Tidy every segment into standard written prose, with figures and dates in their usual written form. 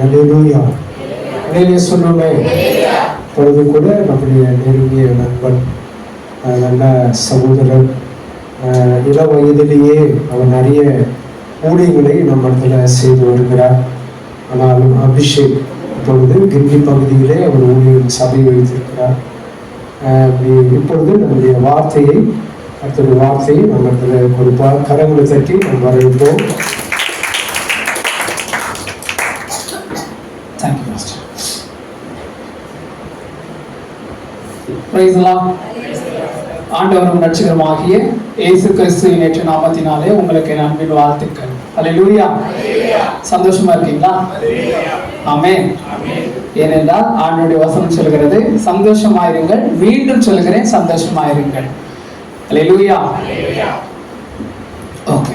அல்லேலூயா. அல்லேலூயா சொல்லுமே. இப்பொழுது கூட நம்முடைய நெருங்கிய நண்பன், நல்ல சகோதரர், இள வயதிலேயே அவர் நிறைய ஊழியர்களை நம்ம இடத்துல செய்து வருகிறார். ஆனாலும் அபிஷேக் இப்பொழுது கிண்டி பகுதியிலே அவர் ஊழியர் சபை வைத்திருக்கிறார். இப்பொழுது நம்முடைய வார்த்தையை, அடுத்த வார்த்தையை நம்ம இடத்துல கொடுப்பார். கரங்களை தட்டி நம்ம வரவேற்போம். ஆண்டவரும் ரட்சகருமாகிய இயேசு கிறிஸ்துவின் நேற்று நாமத்தினாலே உங்களுக்கு என் அன்பின் வாழ்த்துக்கள். அல்லேலூயா. சந்தோஷமா இருக்கீங்களா? ஆமென். ஏனென்றால் ஆண்டவருடைய வசனம் சொல்கிறது, சந்தோஷமாயிருங்கள். மீண்டும் சொல்கிறேன், சந்தோஷமாயிருங்கள். அல்லேலூயா. ஓகே,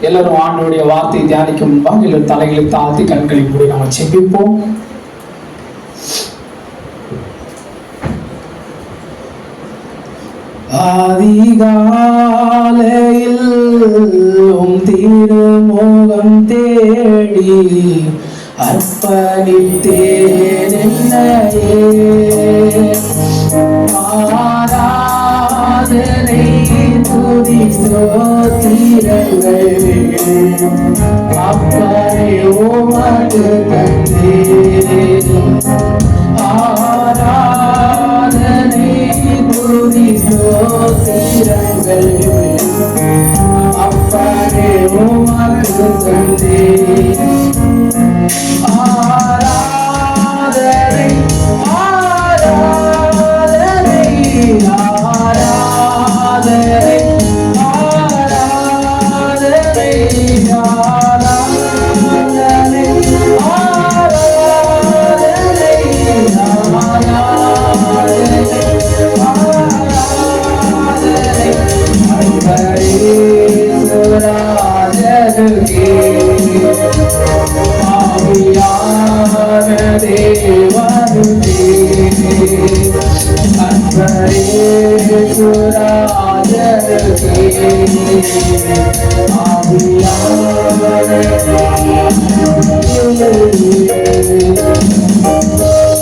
எல்லாரும் ஆண்டவருடைய வார்த்தையை தியானிக்கும் முன்பாக எல்லாரும் தலைகளை தாழ்த்தி கண்களை மூடி நம்ம செபிப்போம். அதிகாலையில் திருமுகம் தேடி அர்ப்பணித்தேன் என்னையே. ஆராதனை துதி ஸ்தோத்திரங்கள் அப்பனே உமக்கு தந்தேன். ஆராதனை துதி ஸ்தோத்திரங்கள் அப்பனே உமக்கு தந்தேன். ஆராதனை ஆராதனை ஆராதனை ஆராதனை ஆராதனை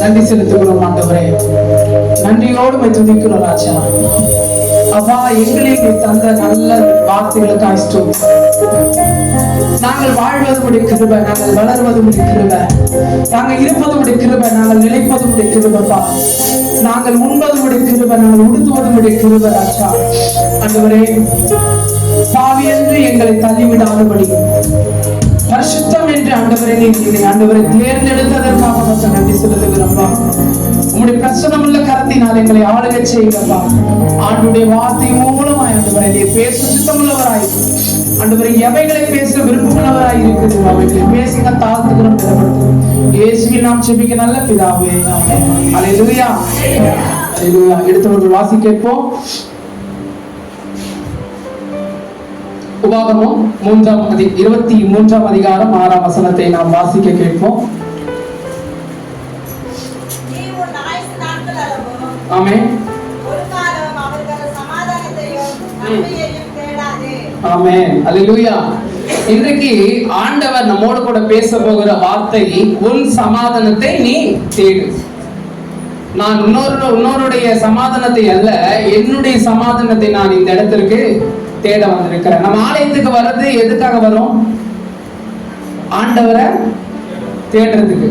நன்றி செலுத்துகிறோம் ஆண்டவரே. நன்றியோடு துதிக்கிறோம் ராஜா. அப்பா, எங்களுக்கு தந்த நல்ல வார்த்தைகளுக்காக ஸ்தோத்திரம். நாங்கள் வாழ்வது உடைய கிருபை, நாங்கள் வளர்வது உடைய கிருபை, நாங்கள் இருப்பது உடைய கிருபை, நாங்கள் நிலைப்பது உடைய கிருபைப்பா. நாங்கள் உண்பது உடைய கிருபை, நாங்கள் உடுத்துவது உடைய கிருபை ராஜா. ஆண்டவரே, பாவி என்று எங்களை தள்ளிவிடாதபடி பரிசுத்தம் என்று ஆண்டவரே நீங்க ஆண்டவரை தேர்ந்தெடுத்ததற்காக நன்றி செலுத்துகிறப்பா. உங்களுடைய பிரசனம் உள்ள கரத்தினால் எங்களை ஆளுகை செய்கிறப்பா. ஆண்டுடைய வார்த்தை மூலமாய் ஆண்டவரை நீ பேச சுத்தமுள்ளவராய் ஆண்டவரை எவைகளை பேச விருப்பமுள்ளவராய் இருக்குது அவைகளை பேசுங்க தாழ்த்துகிறோம். இயேசுவில் நாம் செபிக்க நல்ல பிதாவே. அல்லேலூயா. அல்லேலூயா. எடுத்தவர்கள் வாசி கேட்போம். உபாகமம் 23ஆம் அதிகாரம் 6ஆம் வசனத்தை நாம் வாசிக்க கேட்போம். ஆமென். ஆமென். அல்லேலூயா. இன்றைக்கு ஆண்டவர் நம்மோடு கூட பேச போகிற வார்த்தை, உன் சமாதானத்தை நீ தேடு. நான் இன்னொருடைய சமாதானத்தை அல்ல, என்னுடைய சமாதானத்தை நான் இந்த இடத்திற்கு தேட வந்திருக்கிறேன். நம்ம ஆலயத்துக்கு வர்றது எதுக்காக வரும்? ஆண்டவரை தேடுறதுக்கு.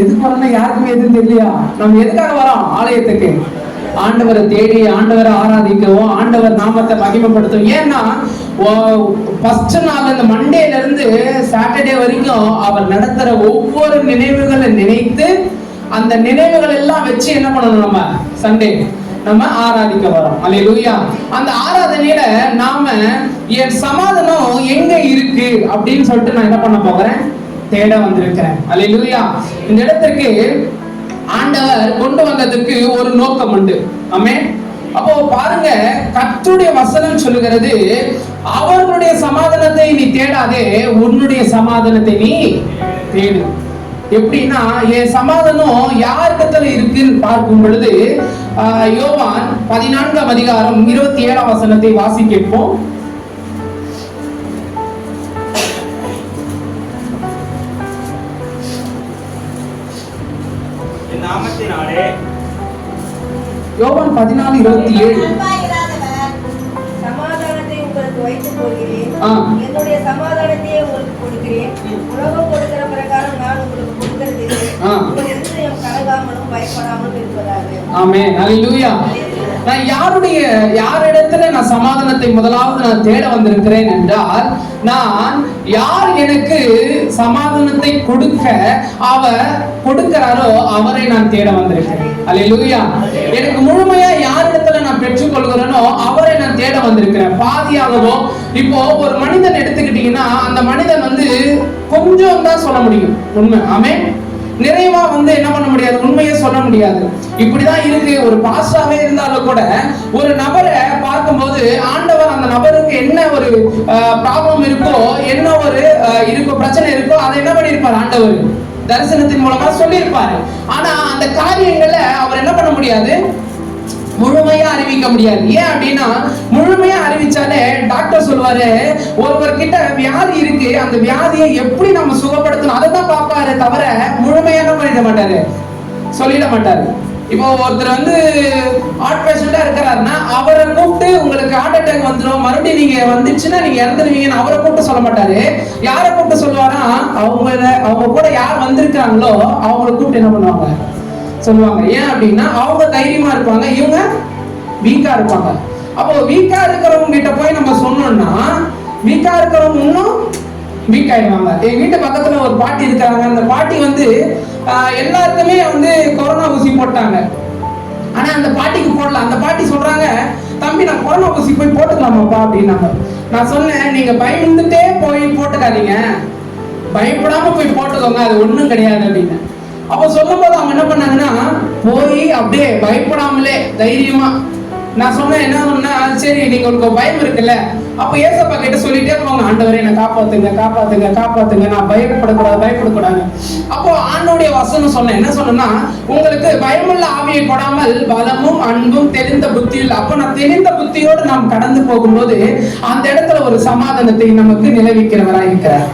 எதுக்கு வரணும் யாருக்குமே எதுவும் தெரியலையா? நம்ம எதுக்காக வரோம் ஆலயத்துக்கு? ஆண்டவரை தேடி ஆண்டவரை ஆராதிக்கவும், ஆண்டவர் நாமத்தை மகிமைப்படுத்தும். ஏன்னா ஃபர்ஸ்ட் நாள் இந்த மண்டேல இருந்து சாட்டர்டே வரைக்கும் அவர் நடத்துற ஒவ்வொரு நினைவுகளை நினைத்து அந்த நினைவுகள் எல்லாம் வச்சு என்ன பண்ணணும்? நம்ம சண்டே நம்ம ஆராதிக்க வரோம். அல்லேலூயா. அந்த ஆராதனையில நாம என் சமாதானம் எங்க இருக்கு அப்படின்னு சொல்லிட்டு நான் என்ன பண்ண போகிறேன்? தேட வந்திருக்கிறேன். அல்லேலூயா. இந்த இடத்துக்கு ஆண்டவர் கொண்டு வந்ததுக்கு ஒரு நோக்கம் உண்டு. ஆமென். அப்போ பாருங்க, கர்த்தருடைய வசனம் சொல்லுகிறது, அவர்களுடைய சமாதானத்தை நீ தேடாதே, உன்னுடைய சமாதானத்தை நீ தேடு. எப்படின்னா, என் சமாதானம் யாருக்கத்துல இருக்குன்னு பார்க்கும் பொழுது யோவான் 14ஆம் அதிகாரம் 27ஆம் வசனத்தை வாசி கேட்போம். என் நாமத்தினாலே யோவான் 14:27. சமாதானத்தை உங்களுக்கு வைத்துக் கொள்கிறேன். ஆ. என்னுடைய சமாதானத்தையே உங்களுக்கு கொடுக்கிறேன். உலகம் கொடுக்கிற பிரகாரம் நான் உங்களுக்கு கொடுக்கிறது. ஆ. உங்கள் இருதயம் கலங்காமலும் பயப்படாமலும் இருப்பதாக. ஆமென். ஹல்லேலூயா. நான் யாரிடத்துல நான் சமாதானத்தை முதலாவது நான் தேட வந்திருக்கிறேன் என்றால், நான் யார் எனக்கு சமாதானத்தை கொடுக்க அவர் கொடுக்கிறாரோ அவரை நான் தேட வந்திருக்கிறேன். ஹல்லேலூயா. எனக்கு முழுமையா யாரிடத்துல நான் பெற்றுக்கொள்கிறேனோ அவரை நான் தேட வந்திருக்கிறேன். பாதியாகவோ, இப்போ ஒரு மனிதன் எடுத்துக்கிட்டீங்கன்னா அந்த மனிதன் கொஞ்சம் தான் சொல்ல முடியும் உண்மை. ஆமென். நிறைவா என்ன பண்ண முடியாது, உண்மையை சொல்ல முடியாது. இப்படிதான் இருக்கு. ஒரு பாஸ்டாவே இருந்தாலும் கூட ஒரு நபரை பார்க்கும்போது ஆண்டவர் அந்த நபருக்கு என்ன ஒரு ப்ராப்ளம் இருக்கோ, என்ன ஒரு இருக்கோ பிரச்சனை இருக்கோ, அதை என்ன பண்ணிருப்பார் ஆண்டவர் தரிசனத்தின் மூலமா சொல்லியிருப்பாரு. ஆனா அந்த காரியங்களை அவர் என்ன பண்ண முடியாது, முழுமையா அறிவிக்க முடியாது. ஏன் அப்படின்னா, முழுமையா அறிவிச்சாலே டாக்டர் சொல்லுவாரு, ஒருவர் கிட்ட வியாதி இருக்கு, அந்த வியாதியை எப்படி நம்ம சுகப்படுத்தணும் அதை தான் பார்ப்பாரு தவிர முழுமையா என்ன பண்ணிட மாட்டாரு, சொல்லிட மாட்டாரு. இப்போ ஒருத்தர் ஹார்ட் பேஷண்டா இருக்கிறாருன்னா அவரை கூப்பிட்டு உங்களுக்கு ஹார்ட் அட்டாக் வந்துடும், மறுபடியும் நீங்க வந்துச்சுன்னா நீங்க இறந்துடுவீங்கன்னு அவரை கூப்பிட்டு சொல்ல மாட்டாரு. யாரை கூப்பிட்டு சொல்லுவாரா, அவங்க கூட யார் வந்திருக்காங்களோ அவங்களை கூப்பிட்டு என்ன பண்ணுவாங்க, சொல்லுவாங்க. ஏன் அப்படின்னா அவங்க தைரியமா இருப்பாங்க, இவங்க வீக்கா இருப்பாங்க. அப்போ வீக்கா இருக்கிறவங்க கிட்ட போய் நம்ம சொன்னோம்னா வீக்கா இருக்கிறவங்க இன்னும் வீக் ஆயிடுவாங்க. எங்க வீட்டு பக்கத்துல ஒரு பாட்டி இருக்கிறாங்க. அந்த பாட்டி எல்லாருக்குமே கொரோனா ஊசி போட்டாங்க. ஆனா அந்த பாட்டிக்கு போடல. அந்த பாட்டி சொல்றாங்க, தம்பி நான் கொரோனா ஊசி போய் போட்டுக்கலாமாப்பா அப்படின்னாங்க. நான் சொன்னேன், நீங்க பயந்துட்டே போய் போட்டுக்காதீங்க, பயப்படாம போய் போட்டுக்கோங்க, அது ஒண்ணும் கிடையாது அப்படின்னு. அப்ப சொல்லும் போது அவங்க என்ன பண்ணாங்கன்னா, போய் அப்படியே பயப்படாமலே தைரியமா, நான் சொன்னேன் என்ன சொன்னா, சரி நீங்க உங்களுக்கு பயம் இருக்குல்ல, அப்ப ஏசப்பா கிட்ட சொல்லிட்டே போவாங்க, ஆண்டவரே என்ன காப்பாத்துங்க காப்பாத்துங்க காப்பாத்துங்க, நான் பயப்படக்கூடாது. அப்போ ஆண்டோடைய வசனம் சொன்னேன், என்ன சொன்னா, உங்களுக்கு பயமுள்ள ஆவியை கொடாமல் பலமும் அன்பும் தெளிந்த புத்தியில். அப்ப நான் தெளிந்த புத்தியோடு நாம் கடந்து போகும்போது அந்த இடத்துல ஒரு சமாதானத்தை நமக்கு நிலவிக்கிறவராய் இருக்கிறார்.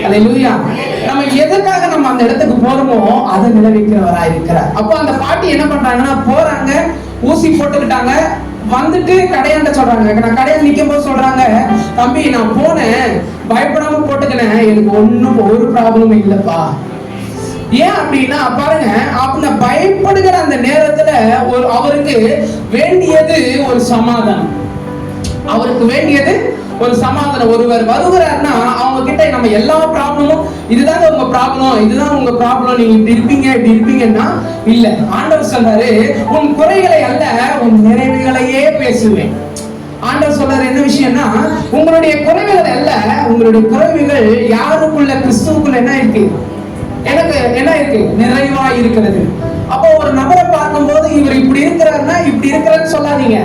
அல்லேலூயா. நம்ம எதுக்காக நம்ம அந்த இடத்துக்கு போறோமோ அதை நிலவிக்கிறவராய் இருக்கிறார். அப்போ அந்த பாட்டி என்ன பண்றாங்கன்னா, போறாங்க, ஊசி போட்டுக்கிட்டாங்க, வந்துட்டு கடையாண்ட சொல்றாங்க. நான் கடையாண்ட நிக்கும் போது சொல்றாங்க, தம்பி நான் போனேன், பயப்படாம போட்டுக்கினேன், எனக்கு ஒரு ப்ராப்ளமும் இல்லப்பா. ஏன் அப்படின்னா பாருங்க, அப்ப பயப்படுகிற அந்த நேரத்துல அவருக்கு வேண்டியது ஒரு சமாதானம். அவருக்கு வேண்டியது ஒரு சமாதானம். ஒருவர் வருகிறார்னா அவங்க கிட்ட நம்ம எல்லா ப்ராப்ளமும், இதுதாங்க உங்க ப்ராப்ளம், இதுதான் உங்க ப்ராப்ளம், நீங்க இப்படி இருப்பீங்கன்னா இல்ல. ஆண்டவர் சொல்றாரு, உன் குறைகளை அல்ல உன் நிறைவுகளையே பேசுவேன். ஆண்டவர் சொல்றாரு என்ன விஷயம்னா, உங்களுடைய குறைவுகள் அல்ல, உங்களுடைய குறைவுகள் யாருக்குள்ள, கிறிஸ்துவுக்குள்ள என்ன இருக்கு, எனக்கு என்ன இருக்கு, நிறைவா இருக்கிறது. அப்போ ஒரு நபரை பார்க்கும்போது இவர் இப்படி இருக்கிறாருன்னா இப்படி இருக்கிறான்னு சொல்லாதீங்க,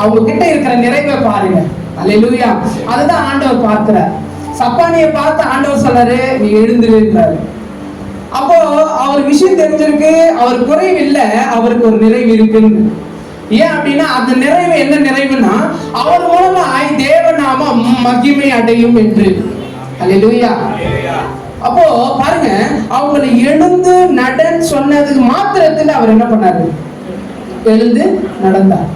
அவங்க கிட்ட இருக்கிற நிறைவை பாருங்க. அல்லேலூயா. அதுதான் ஆண்டவர் பார்க்கிறார். சப்பானியை பார்த்து ஆண்டவர் சொல்றாரு, நீ எழுந்திருக்கிறாரு. அப்போ அவர் விஷயம் தெரிஞ்சிருக்கு, அவர் குறைவு இல்லை, அவருக்கு ஒரு நிறைவு இருக்குன்னு. ஏன் அப்படின்னா அந்த நிறைவு என்ன நிறைவுனா, அவர் மூலமா தேவநாமம் மகிமை அடையும் என்று. அல்லேலூயா. அப்போ பாருங்க, அவங்களை எழுந்து நடன்னு சொன்னதுக்கு மாத்திரத்தில் அவர் என்ன பண்ணாரு, எழுந்து நடந்தார்.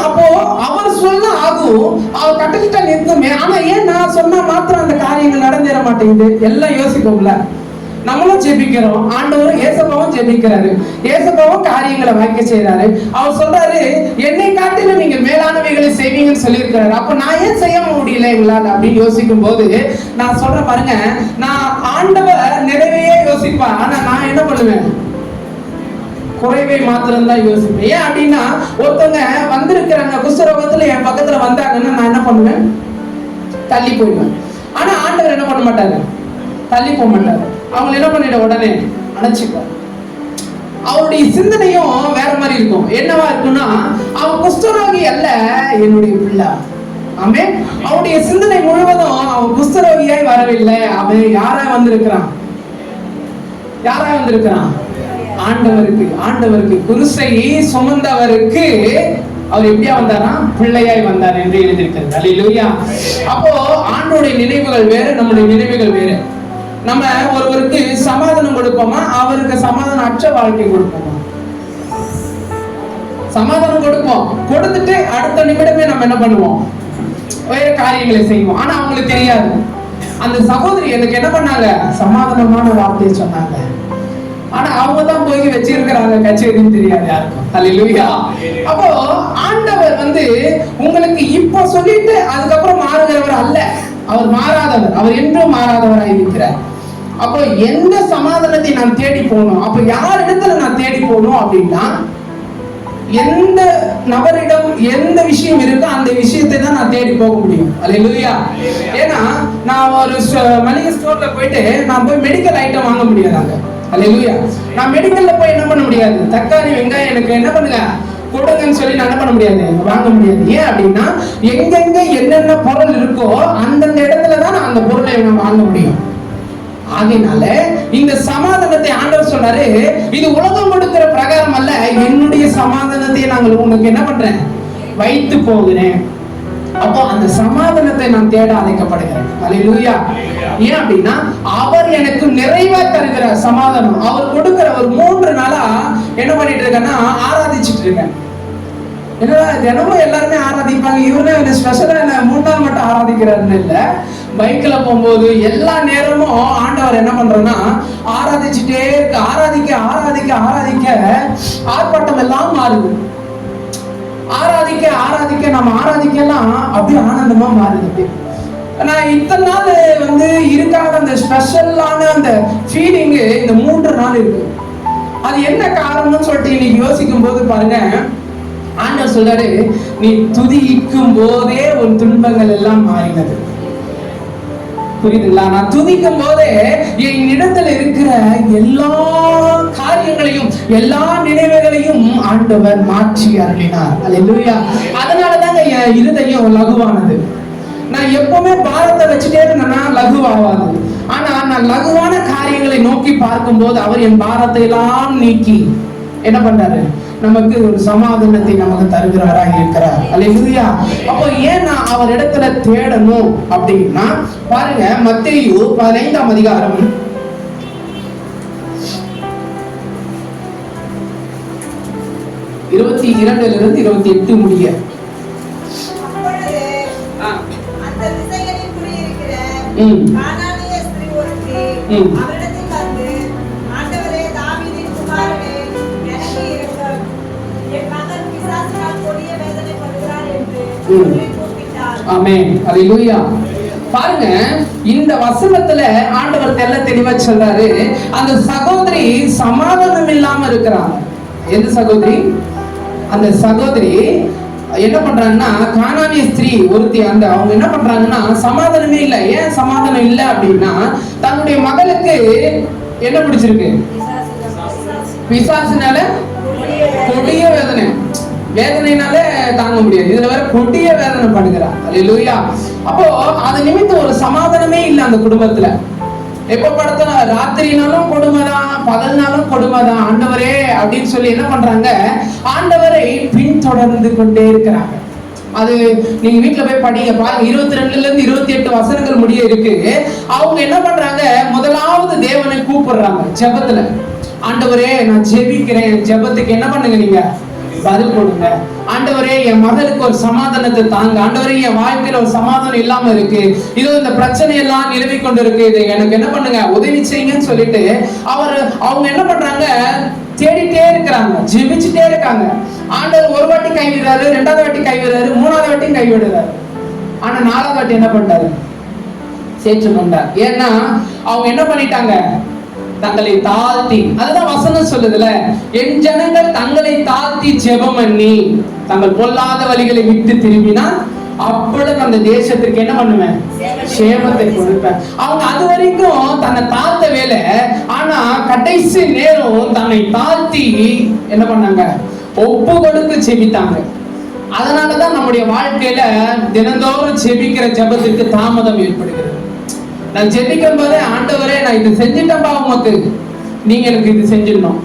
அப்போ அவர் சொன்ன ஆகும், அவர் கட்டளிட்டா நிற்குமே. ஆனா ஏன் நான் சொன்னா மாத்திரம் அந்த காரியங்கள் நடந்தேற மாட்டேங்குது? எல்லாம் யோசிப்போம்ல. நம்மளும் ஜெபிக்கிறோம், ஆண்டவரும் ஏசப்பாவும் ஜெபிக்கிறாரு, ஏசப்பாவும் காரியங்களை வாய்க்க செய்யறாரு. அவர் சொல்றாரு, என்னை காட்டிலும் நீங்க மேலானவைகளை செய்வீங்கன்னு சொல்லியிருக்கிறாரு. அப்ப நான் ஏன் செய்ய முடியல எங்களால் அப்படின்னு யோசிக்கும் போது நான் சொல்றேன் பாருங்க, நான் ஆண்டவர் நிறைவையே யோசிப்பேன், ஆனா நான் என்ன பண்ணுவேன், குறைவை மாத்திரம் தான் யோசிப்பேன். ஏன் அப்படின்னா, ஒருத்தவங்க வந்திருக்கிறாங்க குஷ்டரோகத்துல என் பக்கத்துல வந்தாங்கன்னா நான் என்ன பண்ணுவேன், தள்ளி போயிடுவேன். ஆனா ஆண்டவர் என்ன பண்ண மாட்டாரு, தள்ளி போக மாட்டாரு. அவங்க என்ன பண்ணிட, உடனே அணைச்சிப்பார். அவருடைய சிந்தனையும் வேற மாதிரி இருக்கும். என்னவா இருக்குன்னா, அவன் குஷ்டரோகி அல்ல, என்னுடைய பிள்ளை. ஆமென். அவருடைய சிந்தனை முழுவதும் அவன் குஷ்டரோகியாய் வரவில்லை, அவன் யாராய் வந்திருக்கிறான், ஆண்டவருக்கு குருசை சுமந்தவருக்கு அவர் எப்படியா வந்தாரா, பிள்ளையாய் வந்தார் என்று எழுதியிருக்கிறது. அல்லேலூயா. அப்போ ஆண்டோடைய நினைவுகள் வேறு, நம்முடைய நினைவுகள் வேறு. நம்ம ஒருவருக்கு சமாதானம் கொடுப்போமா, அவருக்கு சமாதானம் சமாதானமற்ற வாழ்க்கை கொடுப்போமா? சமாதானம் கொடுப்போம், கொடுத்துட்டு அடுத்த நிமிடமே நம்ம என்ன பண்ணுவோம்? வேற காரியங்களை செய்வோம். ஆனா அவங்களுக்கு தெரியாது. அந்த சகோதரி எனக்கு என்ன பண்ணாங்க? சமாதானமான வார்த்தையை சொன்னாங்க. ஆனா அவங்க தான் போய் வச்சிருக்கிறாங்க கச்சேரின்னு தெரியாது யாருக்கும். அல்லேலூயா. அப்போ ஆண்டவர் உங்களுக்கு இப்போ சொல்லிட்டு அதுக்கப்புறம் மாறுகிறவர் அல்ல. அவர் மாறாதவர், அவர் என்றும் மாறாதவராய் இருக்கிறார். அப்போ எந்த சமாதானத்தை நான் தேடி போகணும்? அப்போ யார் இடத்துல நான் தேடி போகணும் அப்படின்னா, எந்த நபரிடம் எந்த விஷயம் இருக்கோ அந்த விஷயத்தை தான் நான் தேடி போக முடியும். அல்லேலூயா. ஏன்னா நான் ஒரு மளிகை ஸ்டோர்ல போயிட்டு நான் போய் மெடிக்கல் ஐட்டம் வாங்க முடியாதாங்க. அல்லேலூயா. நான் மெடிக்கல்ல போய் என்ன பண்ண முடியாது? தக்காளி வெங்காயம் எனக்கு என்ன பண்ணுங்க கொடுங்கன்னு சொல்லி நான் என்ன பண்ண முடியாது, வாங்க முடியாது. ஏன் அப்படின்னா எங்கெங்க என்னென்ன பொருள் இருக்கோ அந்தந்த இடத்துல தான் நான் அந்த பொருளை நான் வாங்க முடியும். ஆகையினால இந்த சமாதானத்தை ஆண்டவர் சொல்றாரு, இது உலகம் கொடுக்கிற பிரகாரம் அல்ல, என்னுடைய சமாதானத்தை நாங்கள் உங்களுக்கு என்ன பண்றேன், வைத்து போகிறேன். அப்போ அந்த சமாதானத்தை நான் தேட அழைக்கப்படுகிறேன். அல்லேலூயா. ஏன் அப்படின்னா அவர் எனக்கு நிறைவா தருகிற சமாதானம். அவர் கொடுக்கிற ஒரு 3 நாளா என்ன பண்ணிட்டு இருக்கேன்னா ஆராதிச்சுட்டு இருக்கேன். என்னடா தினமும் எல்லாருமே ஆராதிப்பாங்க, இவரு ஸ்பெஷலா என்ன 3 நாள் மட்டும் ஆராதிக்கிறாருன்னு இல்ல. பைக்ல போகும்போது எல்லா நேரமும் ஆண்டவர் என்ன பண்றோம்னா ஆராதிச்சுட்டே இருக்கு. ஆராதிக்க ஆராதிக்க ஆராதிக்க ஆர்ப்பாட்டம் எல்லாம் மாறுது. ஆராதிக்க ஆராதிக்க நம்ம ஆராதிக்கலாம் அப்படியே ஆனந்தமா மாறுது. நான் இத்தனை நாள் இருக்காத அந்த ஸ்பெஷலான அந்த ஃபீலிங் இந்த 3 நாள் இருக்கு. அது என்ன காரணம்னு சொல்லிட்டு இன்னைக்கு யோசிக்கும் போது பாருங்க, ஆண்டவர் சொல்றாரு, நீ துதிக்கும் போதே உன் துன்பங்கள் எல்லாம் மாறினது. புரியுதுங்களா? நான் துதிக்கும் போதே என் இடத்துல இருக்கிற எல்லா காரியங்களையும் எல்லா நினைவுகளையும் ஆண்டவர் மாற்றி அருளினார். அல்லேலூயா. அதனாலதாங்க என் இருதயம் லகுவானது. நான் எப்பவுமே பாரத்தை வச்சுட்டே இருந்தேன்னா லகுவாகாது. ஆனா நான் லகுவான காரியங்களை நோக்கி பார்க்கும் போது அவர் என் பாரத்தை எல்லாம் நீக்கி என்ன பண்றாரு, நமக்கு ஒரு சமாதானத்தை நமக்கு தருகிறவராக இருக்கிறார். அல்லேலூயா. அப்போ ஏன் நான் அவர் இடத்துல தேடணும் அப்படின்னா பாருங்க, மத்தேயு 15ஆம் அதிகாரம் 22 இருந்து 28 முடிய. ஆமென். அல்லேலூயா. பாருங்க, இந்த வசனத்துல ஆண்டவர் தெளிவா சொல்றாரு, அந்த சகோதரி சமாதானம் இல்லாம இருக்கிறாங்க. எந்த சகோதரி? அந்த சகோதரி என்ன பண்றாங்கன்னா கானானிய ஸ்திரீ ஒருத்தி, அவங்க என்ன பண்றாங்கன்னா சமாதானமே இல்லை. ஏன் சமாதானம் இல்லை அப்படின்னா தன்னுடைய மகளுக்கு என்ன பிடிச்சிருக்கு? பிசாசுனால கொடிய வேதனை. வேதனைனால தாங்க முடியாது, இதுல வேற கொடிய வேதனை பண்ணுகிறார். அல்லேலூயா. அப்போ அது நிமித்தம் ஒரு சமாதானமே இல்லை அந்த குடும்பத்துல. எப்ப படுத்தா ராத்திரினாலும் கொடுமைதான், பகல்னாலும் கொடுமைதான். ஆண்டவரே அப்படின்னு சொல்லி என்ன பண்றாங்க, ஆண்டவரை பின்தொடர்ந்து கொண்டே இருக்கிறாங்க. அது நீங்க வீட்டுல போய் படிங்க பாருங்க, 22 இருந்து 28 வசனங்கள் முடிய இருக்கு. அவங்க என்ன பண்றாங்க, முதலாவது தேவனை கூப்பிடுறாங்க ஜெபத்துல. ஆண்டவரே நான் ஜெபிக்கிறேன், ஜெபத்துக்கு என்ன பண்ணுங்க நீங்க பதில் கொடுங்க. ஆண்டவரே என் மகளுக்கு ஒரு சமாதானத்தை தாங்க. ஆண்டவரே என் வாழ்க்கையில ஒரு சமாதானம் இல்லாம இருக்கு, இதோ இந்த பிரச்சனை எல்லாம் நிலவி கொண்டு இருக்கு, இது எனக்கு என்ன பண்ணுங்க உதவி செய்யுங்கன்னு சொல்லிட்டு அவங்க என்ன பண்றாங்க, தேடிட்டே இருக்கிறாங்க, ஜெபிச்சுட்டே இருக்காங்க. ஆண்டவர் ஒரு வாட்டி கைவிடுறாரு, 2வது வாட்டி கைவிடுறாரு, 3வது வாட்டியும் கைவிடுறாரு. ஆனா 4வது வாட்டி என்ன பண்றாரு, சேர்த்துக்கொண்டார். ஏன்னா அவங்க என்ன பண்ணிட்டாங்க, தங்களை தாழ்த்தி. அதுதான் வசனம் சொல்லுதுல, என் ஜனங்கள் தங்களை தாழ்த்தி ஜெபம் பண்ணி தங்கள் பொல்லாத வழிகளை விட்டு திரும்பினா அப்பொழுது அந்த தேசத்திற்கு என்ன பண்ணுவேன், சேமத்தை கொடுப்பேன். அவங்க அது வரைக்கும் தன்னை தாழ்த்த வேலை, ஆனா கடைசி நேரம் தன்னை தாழ்த்தி என்ன பண்ணாங்க, ஒப்பு கொடுத்து ஜெபித்தாங்க. அதனாலதான் நம்முடைய வாழ்க்கையில தினந்தோறும் ஜெபிக்கிற ஜெபத்திற்கு தாமதம் ஏற்படுகிறது. நான் ஜெபிக்கும் போதே ஆண்டவரே நான் இது செஞ்சிட்டப்பா, உமக்கு நீங்க எனக்கு இது செஞ்சிடணும்.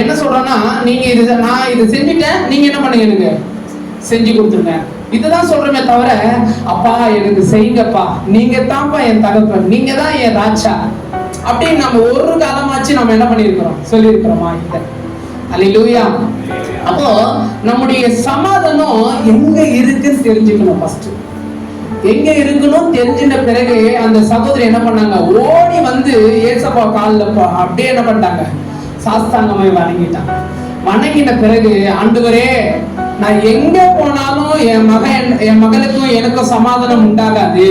என்ன சொல்றேன்னா, நீங்க இது நான் இது செஞ்சுட்டேன், நீங்க என்ன பண்ணுங்க, எனக்கு செஞ்சு கொடுத்துருங்க. இதுதான் சொல்றமே தவிர அப்பா எனக்கு செய்யுங்கப்பா, நீங்க தான்ப்பா என் தகப்பன், நீங்க தான் என் ராஜா. அப்படின்னு நம்ம ஒரு காலமாச்சு நம்ம என்ன பண்ணியிருக்கிறோம், சொல்லியிருக்கிறோமா? இல்லை. அல்லேலூயா. அப்போ நம்முடைய சமாதானம் எங்க இருக்குன்னு தெரிஞ்சுக்கணும். ஃபர்ஸ்ட் எங்க இருக்கணும் தெரிஞ்சிட்ட பிறகு அந்த சகோதரி என்ன பண்ணாங்க, ஓடி வந்து ஏசப்பா காலில் அப்படியே என்ன பண்ணிட்டாங்க, சாஸ்தாங்கமாய் வணங்கிட்டாங்க. வணங்கின பிறகு, ஆண்டவரே, நான் எங்க போனாலும் என் மகளுக்கும் எனக்கும் சமாதானம் உண்டாகாது,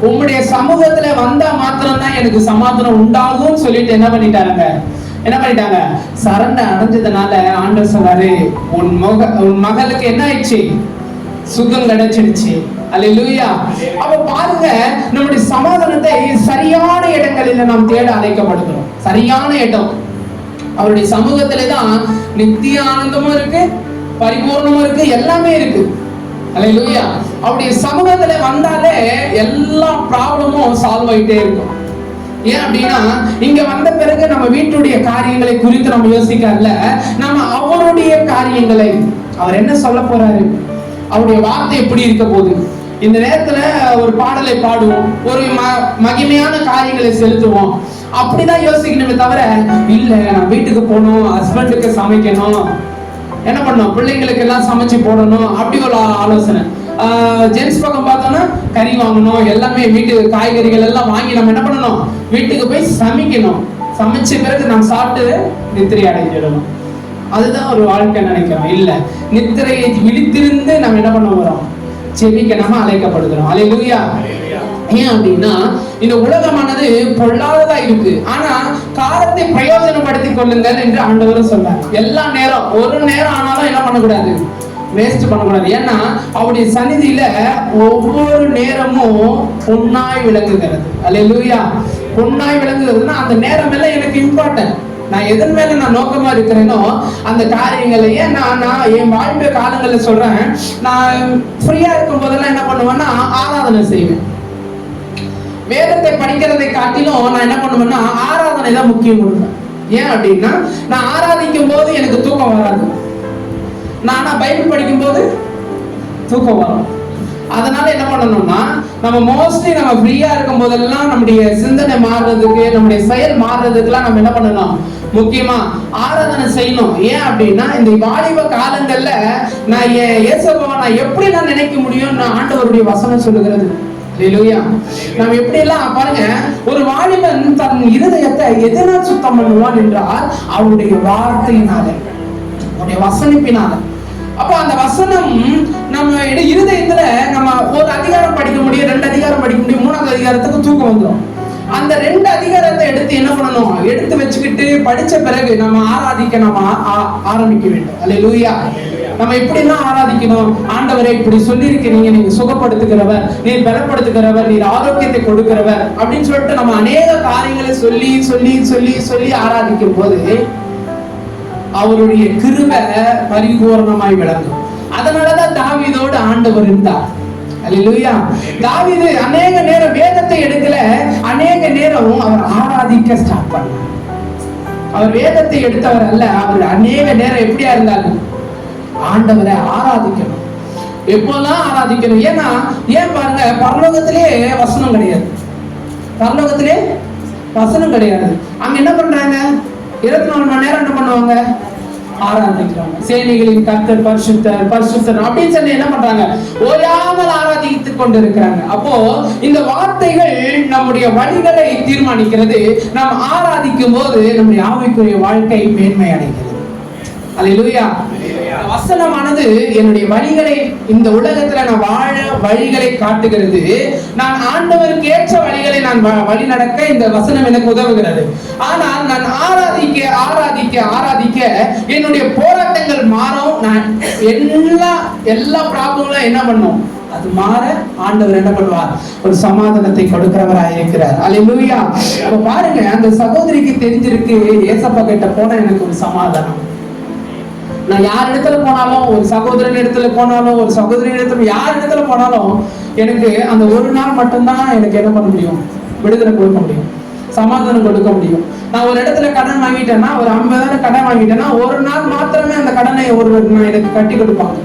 உம்முடைய சமூகத்துல வந்தா மாத்திரம்தான் எனக்கு சமாதானம் உண்டாகும் சொல்லிட்டு என்ன பண்ணிட்டாங்க, சரணை அடைஞ்சதுனால ஆண்டவர் சொன்னாரு, உன் மகளுக்கு என்ன ஆயிடுச்சு, சுகம் கிடைச்சிடுச்சு. அல்லேலூயா. அப்ப பாருங்க, நம்முடைய சமாதானத்தை சரியான இடங்களில் நாம் தேட அழைக்கப்படுகிறோம். சரியான இடம் அவருடைய சமூகத்திலே தான் நித்திய ஆனந்தமும் இருக்கு, பரிபூர்ணமும் இருக்கு, எல்லாமே இருக்கு. அல்லேலூயா. அவருடைய சமூகத்துல வந்தாலே எல்லா ப்ராப்ளமும் சால்வ் ஆயிட்டே இருக்கும். ஏன் அப்படின்னா, இங்க வந்த பிறகு நம்ம வீட்டுடைய காரியங்களை குறித்து நம்ம யோசிக்கல, நம்ம அவருடைய காரியங்களை, அவர் என்ன சொல்ல போறாரு, அவருடைய வார்த்தை எப்படி இருக்க போகுது. இந்த நேரத்துல ஒரு பாடலை பாடுவோம், ஒரு மகிமையான காரியங்களை செலுத்துவோம், அப்படிதான் யோசிக்கணுமே தவிர, இல்ல நான் வீட்டுக்கு போகணும், ஹஸ்பண்டுக்கு சமைக்கணும், என்ன பண்ணணும், பிள்ளைங்களுக்கு எல்லாம் சமைச்சு போடணும், அப்படி ஒரு ஆலோசனை. ஜென்ஸ் பக்கம் பார்த்தோம்னா கறி வாங்கணும், எல்லாமே வீட்டு காய்கறிகள் எல்லாம் வாங்கி நம்ம என்ன பண்ணணும், வீட்டுக்கு போய் சமைக்கணும், சமைச்ச பிறகு நாம் சாப்பிட்டு நித்திரை அடைஞ்சிடணும். அதுதான் ஒரு வாழ்க்கை நினைக்கிறோம். இல்ல, நித்திரையை விழித்திருந்து நம்ம என்ன பண்ண போறோம், செபிக்க நம்ம அழைக்கப்படுகிறோம். அல்லேலூயா. ஏன் அப்படின்னா, இந்த உலகமானது பொல்லாததா இருக்கு, ஆனா காலத்தை பிரயோஜனப்படுத்திக் கொள்ளுங்கள் என்று ஆண்டவரும் சொல்றார். எல்லா நேரம், ஒரு நேரம் ஆனாலும் என்ன பண்ணக்கூடாது, வேஸ்ட் பண்ணக்கூடாது. ஏன்னா அவருடைய சந்நிதியில ஒவ்வொரு நேரமும் பொன்னாய் விளங்குகிறது. அல்லேலூயா. பொன்னாய் விளங்குகிறதுனா அந்த நேரம் எல்லாம் எனக்கு இம்பார்ட்டன்ட். நான் எதன் மேல நான் நோக்கமா இருக்கிறேனோ அந்த காரியங்களை, ஏன் நான் என் வாழ்க்கை காலங்களில் சொல்றேன், நான் ஃப்ரீயா இருக்கும் போதெல்லாம் என்ன பண்ணுவேன்னா ஆராதனை செய்வேன். வேதத்தை படிக்கிறதை காட்டிலும் நான் என்ன பண்ணுவேன்னா ஆராதனை தான் முக்கியம் கொடுப்பேன். ஏன் அப்படின்னா, நான் ஆராதிக்கும் போது எனக்கு தூக்கம் வராது, நான் பைபிள் படிக்கும் போது தூக்கம் வரும். அதனால என்ன பண்ணணும்னா, நம்ம மோஸ்ட்லி நம்ம ஃப்ரீயா இருக்கும் போதெல்லாம் நம்முடைய சிந்தனை மாறுறதுக்கு, நம்முடைய செயல் மாறுறதுக்குலாம் நம்ம என்ன பண்ணணும், முக்கியமா ஆராதனை செய்யணும். ஏன் அப்படின்னா, இந்த வாலிப காலங்கள்ல நான் இயேசுவை நான் எப்படி நான் நினைக்க முடியும்னு ஆண்டவருடைய வசனம் சொல்லுகிறது. அல்லேலூயா. நம்ம எப்படி எல்லாம் பாருங்க, ஒரு வாலிபன் தன் இருதயத்தை எதனால் சுத்தம் பண்ணுவான் என்றால் அவருடைய வார்த்தையினால, அவருடைய வசனிப்பினால. அப்ப அந்த வசனம் நம்ம இருதயத்துல நம்ம ஒரு அதிகாரம் படிக்க முடியும், 2 அதிகாரம் படிக்க முடியும், 3வது அதிகாரத்துக்கு தூக்கம் வந்துடும். அந்த 2 அதிகாரத்தை எடுத்து என்ன பண்ணணும், எடுத்து வச்சுக்கிட்டு படிச்ச பிறகு நம்ம ஆராதிக்க நம்ம ஆரம்பிக்க வேண்டும். அல்லேலூயா. நம்ம எப்படிலாம் ஆராதிக்கணும், ஆண்டவரை இப்படி சொல்லியிருக்கிறீங்க, நீங்க சுகப்படுத்துகிறவர், நீர் பலப்படுத்துகிறவர், நீர் ஆரோக்கியத்தை கொடுக்கிறவர் அப்படின்னு சொல்லிட்டு நம்ம அநேக காரியங்களை சொல்லி சொல்லி சொல்லி சொல்லி ஆராதிக்கும் போது அவருடைய கிருபை பரிபூரணமாய் விளங்கும். அதனாலதான் தாவீதோடு ஆண்டவர் இருந்தார். அல்லேலூயா. தாவீது அநேக நேரம் வேதத்தை எடுக்கல, அநேக நேரம் அவர் ஆராதிக்க ஸ்டார்ட் பண்ணார். அவர் வேதத்தை எடுத்தவர் அல்ல, அவர் அநேக நேரம் எப்படியா இருந்தாலும் ஆண்டவரை ஆராதிக்கணும். எப்போல்லாம் ஆராதிக்கணும். ஏன் பாருங்க, பரலோகத்திலே வசனம் கிடையாது, பரலோகத்திலே வசனம் கிடையாது. அங்க என்ன பண்றாங்க, 24 மணி நேரம் என்ன பண்ணுவாங்க, ஆராதிக்கிறாங்க. சேனைகளின் கர்த்தர் பரிசுத்தர் பரிசுத்தர் அப்படின்னு சொல்லி என்ன பண்றாங்க, ஓயாமல் ஆராதித்துக் கொண்டு இருக்கிறாங்க. அப்போ இந்த வார்த்தைகள் நம்முடைய வழிகளை தீர்மானிக்கிறது. நாம் ஆராதிக்கும் போது நம்முடைய ஆவிக்குரிய வாழ்க்கை மேன்மை அடைகிறது. அல்லேலூயா. வசனமானது என்னுடைய வழிகளை, இந்த உலகத்துல நான் வாழ வழிகளை காட்டுகிறது. நான் ஆண்டவருக்கு ஏற்ற வழிகளை நான் வழி நடக்க இந்த வசனம் எனக்கு உதவுகிறது. ஆனால் நான் ஆராதிக்க ஆராதிக்க ஆராதிக்க என்னுடைய போராட்டங்கள் மாறும். நான் எல்லா ப்ராப்ளம்லாம் என்ன பண்ணும், அது மாற ஆண்டவர் என்ன பண்ணுவார், ஒரு சமாதானத்தை கொடுக்கிறவராக இருக்கிறார். அல்லேலூயா. இப்ப பாருங்க, அந்த சகோதரிக்கு தெரிஞ்சிருக்கு, ஏசப்பா கிட்ட போனா எனக்கு ஒரு சமாதானம். நான் யார் இடத்துல போனாலும், ஒரு சகோதரன் இடத்துல போனாலும், ஒரு சகோதரி இடத்துல, யார் இடத்துல போனாலும் எனக்கு அந்த ஒரு நாள் மட்டும்தான் எனக்கு என்ன பண்ண முடியும், விடுதலை கொடுக்க முடியும், சமாதானம் கொடுக்க முடியும். நான் ஒரு இடத்துல கடன் வாங்கிட்டேன்னா, ஒரு 50,000 கடன் வாங்கிட்டேன்னா, ஒரு நாள் மாத்திரமே அந்த கடனை ஒருவர் எனக்கு கட்டி கொடுப்பாங்க.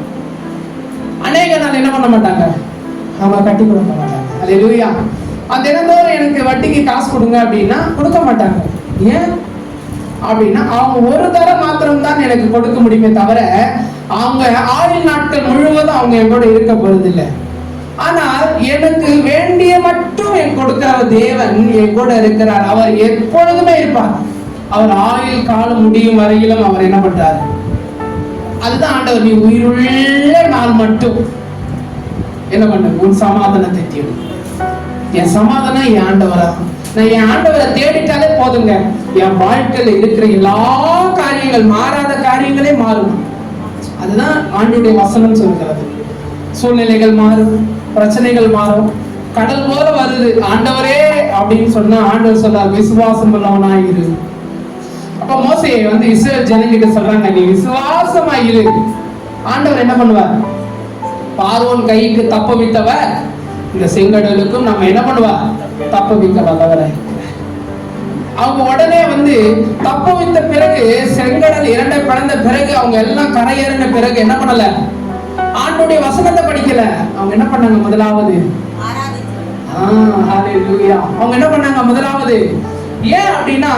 அநேக நாள் என்ன பண்ண மாட்டாங்க, அவங்க கட்டி கொடுக்க மாட்டாங்க. அல்லேலூயா. தினந்தோறும் எனக்கு வட்டிக்கு காசு கொடுங்க அப்படின்னா கொடுக்க மாட்டாங்க. ஏன் அப்படின்னா அவங்க ஒரு தரம் மாத்திரம் தான் எனக்கு கொடுக்க முடியுமே தவிர அவங்க ஆயுள் நாட்கள் முழுவதும் அவங்க என் கூட இருக்க போறது இல்லை. ஆனால் எனக்கு வேண்டிய மட்டும் என் கொடுக்கிற தேவன் என் கூட இருக்கிறார். அவர் எப்பொழுதுமே இருப்பார். அவர் ஆயுள் காலம் முடியும் வரையிலும் அவர் என்ன பண்றாரு? அதுதான் ஆண்டவர். நீ உயிருள்ள நாள் மட்டும் என்ன பண்ண? உன் சமாதானத்தை தேடு. என் சமாதானம் என் ஆண்டவரா. நான் என் ஆண்டவரை தேடிட்டாலே போதுங்க, என் வாழ்க்கையில இருக்கிற எல்லா காரியங்கள், மாறாத காரியங்களே மாறும். அதுதான் ஆண்டவருடைய வசனம் சொல்கிறது. சூழ்நிலைகள் மாறும், பிரச்சனைகள் மாறும், கடல் போல வருது. ஆண்டவரே அப்படின்னு சொன்னா ஆண்டவர் சொல்றார், விசுவாசம் உள்ளவனாயிரு. அப்ப மோசே வந்து இஸ்ரவேல் ஜனங்கிட்ட சொல்றாங்க, நீ விசுவாசமா இரு. ஆண்டவர் என்ன பண்ணுவார்? பார்வோன் கைக்கு தப்ப வைத்தவர் இந்த செங்கடலுக்கும் நம்ம என்ன பண்ணுவார்? தப்ப வைக்க வல்லவரை. அவங்க உடனே வந்து தப்ப வைத்த பிறகு, செங்கடல் இரண்டை பிளந்த பிறகு, அவங்க எல்லாம் கரையேறின பிறகு என்ன பண்ணல? ஆண்டவருடைய வசனத்தை படிக்கல. அவங்க என்ன பண்ணாங்க? முதலாவது அவங்க என்ன பண்ணாங்க? முதலாவது ஏன் அப்படின்னா,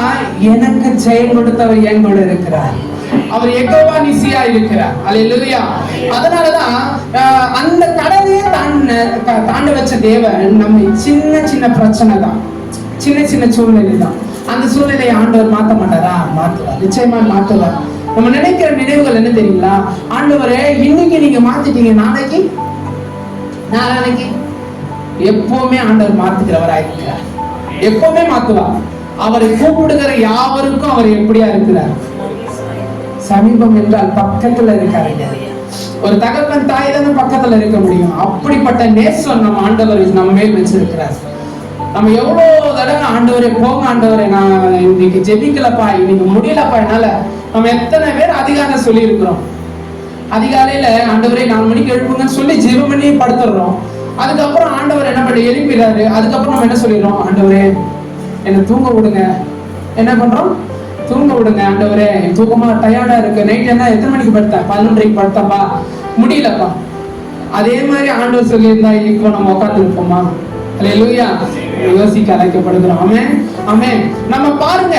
எனக்கு ஜெயம் கொடுத்தவர் என் கூட இருக்கிறார். அவர் யெகோவா நிசியா இருக்கிறார். அல்லேலூயா. அதனாலதான் அந்த கடலையே தாண்ட வச்ச தேவன் நம்ம சின்ன சின்ன பிரச்சனை தான், சின்ன சின்ன சூழ்நிலை தான். அந்த சூழ்நிலையை ஆண்டவர் மாற்ற மாட்டாரா? மாற்றுவார், நிச்சயமா மாற்றுவார். நம்ம நினைக்கிற நினைவுகள் என்ன தெரியுங்களா? ஆண்டவரே இன்னைக்கு நீங்க மாத்திட்டீங்க, நாளைக்கு நாளைக்கு எப்பவுமே ஆண்டவர் மாத்துகிறவராயிருக்கிறார். எப்பவுமே மாத்துவார். அவரை கூப்பிடுகிற யாவருக்கும் அவர் எப்படியா இருக்கிறார்? சமீபம் என்றால் பக்கத்துல இருக்காரு. ஒரு தகப்பன் தாய் தானே பக்கத்துல இருக்க முடியும். அப்படிப்பட்ட நேசம் நம்ம ஆண்டவர் நம்ம மேல் வச்சிருக்கிறார். நம்ம எவ்வளவு தடவை ஆண்டவரே போங்க ஆண்டவரே, நான் இன்னைக்கு ஜெபிக்கலப்பா, இன்னைக்கு முடியலப்பா என்னால. நம்ம எத்தனை பேர் அதிகாலை சொல்லி இருக்கிறோம். அதிகாலையில ஆண்டவரே 4 மணிக்கு எழுப்புங்கன்னு சொல்லி ஜெபம் பண்ணி படுத்துடுறோம். அதுக்கப்புறம் ஆண்டவர் என்ன பண்ணி எழுப்பிடுறாரு. அதுக்கப்புறம் நம்ம என்ன சொல்லிடுறோம்? ஆண்டவரே என்ன தூங்க விடுங்க. என்ன பண்றோம்? தூங்க விடுங்க ஆண்டவரே, தூக்கமா டயர்டா இருக்கு. நைட் என்ன எத்தனை மணிக்கு படுத்தேன்? 11:30க்கு படுத்தப்பா, முடியலப்பா. அதே மாதிரி ஆண்டவர் சொல்லியிருந்தா இப்போ நம்ம உட்கார்ந்து இருப்போமா? அல்லேலூயா. யோசிக்க அழைக்கப்படுகிறோம். ஆமென், ஆமென். நம்ம பாருங்க,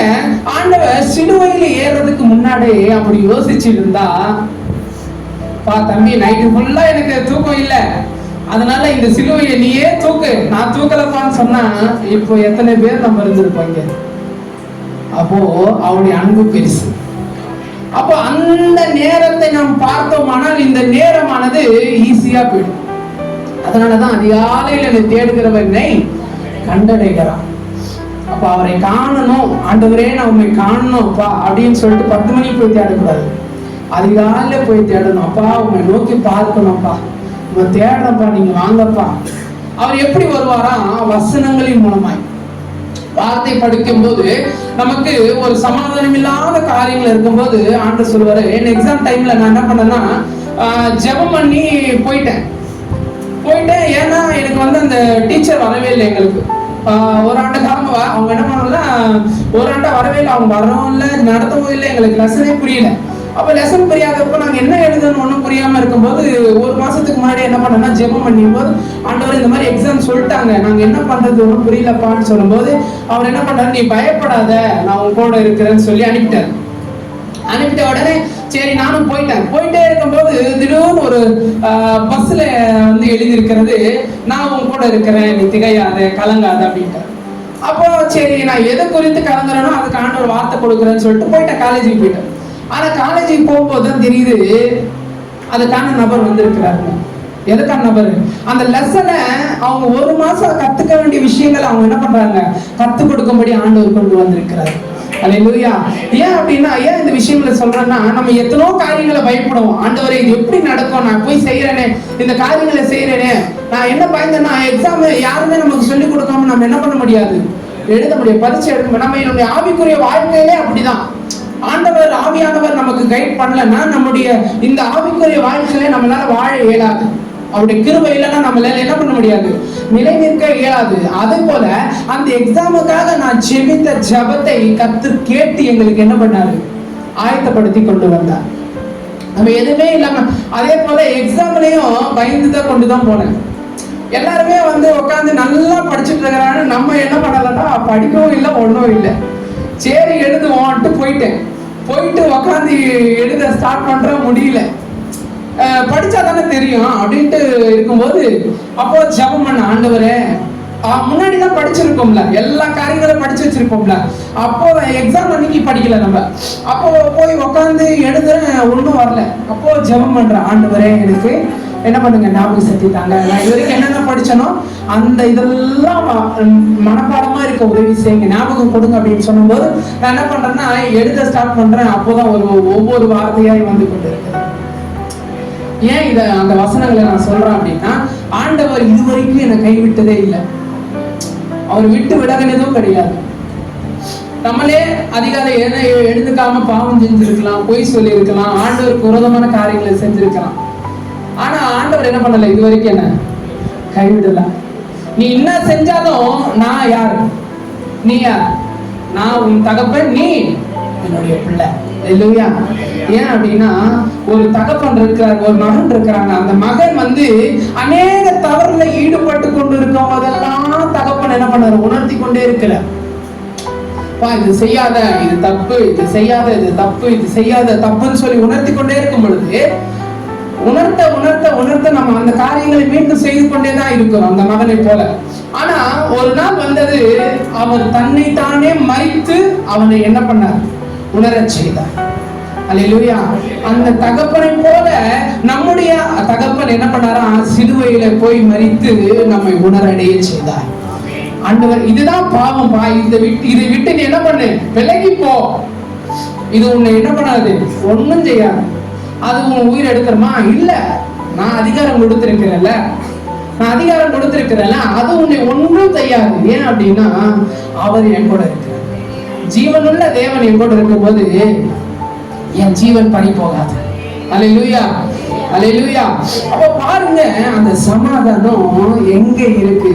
ஆண்டவர் சிலுவையில ஏறதுக்கு முன்னாடி அப்படி யோசிச்சு இருந்தா, பா தம்பி நைட்டு ஃபுல்லா எனக்கு தூக்கம் இல்லை, அதனால இந்த சிலுவையை நீயே தூக்கு, நான் தூக்கலப்பான்னு சொன்னா இப்போ எத்தனை பேர் நம்ம இருந்திருப்போங்க? அப்போ அவருடைய அன்பு பெருசு. அப்போ அந்த நேரத்தை நாம் பார்த்தோமானால் இந்த நேரமானது ஈஸியா போயிடும். அதனாலதான் அதிகாலையில் என்னை தேடுகிறவர் என்னை கண்டடைகிறான். அப்ப அவரை காணணும், ஆண்டவரே நான் உண்மை காணணும்ப்பா அப்படின்னு சொல்லிட்டு 10 மணிக்கு போய் தேடக்கூடாது. அதிகாலையில போய் தேடணும். அப்பா உண்மை நோக்கி பார்க்கணும்ப்பா, உங்க தேடுறப்பா, நீங்க வாங்கப்பா. அவர் எப்படி வருவாரா? வசனங்களின் மூலமாய். வார்த்தை படிக்கும் போது நமக்கு ஒரு சமாதானம் இல்லாத காரியங்கள் இருக்கும்போது ஆண்டவர் சொல்லுவாரு. என் எக்ஸாம் டைம்ல நான் என்ன பண்ணேன்னா ஜெபம் பண்ணி போயிட்டேன். ஏன்னா எனக்கு வந்து அந்த டீச்சர் வரவே இல்லை. எங்களுக்கு ஒரு ஆண்டு காலமா அவங்க என்ன பண்ணல, ஒரு ஆண்டா வரவே இல்லை. அவங்க வரவும் இல்லை, நடத்தவும் இல்லை. எங்களுக்கு லெசனே புரியல. அப்ப லெசன் புரியாதப்போ நாங்க என்ன எழுதணும் ஒன்றும் புரியாம இருக்கும்போது 1 மாசத்துக்கு முன்னாடி என்ன பண்ணோம்னா ஜெபம் பண்ணியும் போது, ஆண்டவர் இந்த மாதிரி எக்ஸாம் சொல்லிட்டாங்க, நாங்க என்ன பண்றது ஒன்றும் புரியலப்பான்னு சொல்லும் போது அவர் என்ன பண்றாரு? நீ பயப்படாத, நான் உன் கூட இருக்கிறேன்னு சொல்லி அனுப்பிட்டாரு. அனுப்பிட்ட உடனே சரி நானும் போயிட்டே இருக்கும்போது திடீர்னு ஒரு பஸ்ல வந்து எழுதியிருக்கிறது, நான் உன் கூட இருக்கிறேன், நீ திகையாத கலங்காத அப்படின்ட்டு. அப்போ சரி நான் எதை குறித்து கலங்குறேனோ அதுக்கு ஆண்டவர் வார்த்தை கொடுக்குறேன்னு சொல்லிட்டு போயிட்டேன். காலேஜுக்கு போயிட்டேன். ஆனா காலேஜுக்கு போகும்போது தான் தெரியுது அதுக்கான நபர் வந்திருக்கிறாரு. எதுக்கான நபர்? அந்த லெசனை அவங்க 1 மாசம் கத்துக்க வேண்டிய விஷயங்கள் அவங்க என்ன பண்றாங்க? கத்துக் கொடுக்கும்படி ஆண்டவர் கொண்டு வந்திருக்கிறார். அல்லேலூயா. ஏன் அப்படின்னா, ஏன் இந்த விஷயங்களை சொல்றேன்னா, நம்ம எத்தனோ காரியங்களை பயப்படுவோம். ஆண்டவரே இது எப்படி நடக்கும், நான் போய் செய்யறேனே, இந்த காரியங்களை செய்யறேனே, நான் என்ன பயந்தேன்னா எக்ஸாம் யாருமே நமக்கு சொல்லிக் கொடுக்காம நம்ம என்ன பண்ண முடியாது, எழுத முடியாது, பரீட்சை எடுக்க. நம்ம என்னுடைய ஆவிக்குரிய வாழ்க்கையிலே அப்படிதான். ஆண்டவர் ஆவியானவர் நமக்கு கைட் பண்ணலன்னா நம்முடைய இந்த ஆவிக்குரிய வாழ்க்கையில நம்மளால வாழ இயலாது. அவருடைய கிருபை இல்லைன்னா நம்மளால என்ன பண்ண முடியாது, நிலை நிற்க இயலாது. அதே போல அந்த எக்ஸாமுக்காக நான் ஜெபித்த ஜபத்தை கர்த்தர் கேட்டு எங்களுக்கு என்ன பண்ணாரு? ஆயத்தப்படுத்தி கொண்டு வந்தார். நம்ம எதுவுமே இல்லாம, அதே போல எக்ஸாம்லயும் பயந்துதான் கொண்டுதான் போனேன். எல்லாருமே வந்து உட்காந்து நல்லா படிச்சுட்டு இருக்கிறாங்க. நம்ம என்ன பண்ணலன்னா படிக்கவும் இல்லை, ஒன்றும் இல்லை. சரி எழுதுவோன்ட்டு போயிட்டு உட்காந்து எழுத ஸ்டார்ட் பண்ற முடியல. படிச்சா தானே தெரியும் அப்படின்ட்டு இருக்கும்போது அப்போ ஜெபம் பண்ண, ஆண்டவரே முன்னாடி தான் படிச்சிருக்கோம்ல, எல்லா காரியங்களும் படிச்சு வச்சிருப்போம்ல, அப்போ எக்ஸாம் அன்னைக்கு படிக்கல நம்ம, அப்போ போய் உட்காந்து எழுதுறேன், ஒன்றும் வரல. அப்போ ஜெபம் பண்றேன், ஆண்டவரே எனக்கு என்ன பண்ணுங்க, ஞாபகம் சக்தி தாங்க, நான் இது வரைக்கும் என்னென்ன படிச்சனோ அந்த இதெல்லாம் மனப்பாடமா இருக்க உதவி செய்யுங்க, ஞாபகம் கொடுங்க அப்படின்னு சொல்லும்போது நான் என்ன பண்றேன்னா எழுத ஸ்டார்ட் பண்றேன். அப்போதான் ஒவ்வொரு வார்த்தையாய் வந்து கொண்டு இருக்கிறேன். ஏன் இதை அந்த வசனங்களை நான் சொல்றேன் அப்படின்னா, ஆண்டவர் இதுவரைக்கும் என்னை கைவிட்டதே இல்லை, அவர் விட்டு விலகினதும் கிடையாது. நம்மளே அதிகாலை எழுதுக்காம பாவம் செஞ்சிருக்கலாம், பொய் சொல்லி இருக்கலாம், ஆண்டவருக்கு விரோதமான காரியங்களை செஞ்சிருக்கலாம். ஆனா ஆண்டவர் என்ன பண்ணல, இது வரைக்கும் என்ன கைவிடல. நீ என்ன செஞ்சாலும் நான் யாரு, நீ யார், நான் உன் தகப்பன், நீ என்னுடைய பிள்ளை. இல்லையா? ஏன் அப்படின்னா ஒரு தகப்பன் இருக்கிறார், ஒரு மகன் இருக்கிறாங்க. அந்த மகன் வந்து அநேக தவறுல ஈடுபட்டு கொண்டு இருக்கும் போதெல்லாம் தகப்பன் என்ன பண்ணாரு, உணர்த்தி கொண்டே இருக்கிறார். இது செய்யாத, இது தப்பு, இது செய்யாத, இது தப்பு, இது செய்யாத தப்புன்னு சொல்லி உணர்த்தி கொண்டே இருக்கும் பொழுது உணர்த்த உணர்த்த உணர்த்த நம்ம அந்த காரியங்களை மீண்டும் செய்து கொண்டேதான் இருக்கிறோம் அந்த மகனை போல. ஆனா ஒரு நாள் வந்தது, அவர் தன்னை தானே மறித்து அவனை என்ன பண்ணார், உணரச் செய்தார். அல்லேலூயா. அந்த தகப்பனை போல நம்முடைய தகப்பன் என்ன பண்ணாரா, சிலுவையில போய் மறித்து நம்மை உணரடைய செய்தார். ஆண்டவர் இதுதான் பாவம் பா, இதை விட்டு நீ என்ன பண்ணு, விலகி போ, இது உன்னை என்ன பண்ணாது, ஒன்னும் செய்யாது, அது உன் உயிர் எடுக்கிறமா, இல்ல நான் அதிகாரம் கொடுத்திருக்கிறேன்ல, அது உன்னை ஒன்றும் செய்யாது. ஏன் அப்படின்னா அவர் என் கூட இருக்கிறார், ஜீவனுள்ள தேவன் என் கூட இருக்கும் போது என் ஜீவன் பறி போகாது. அல்லேலூயா, அல்லேலூயா. அப்ப பாருங்க, அந்த சமாதானம் எங்க இருக்கு,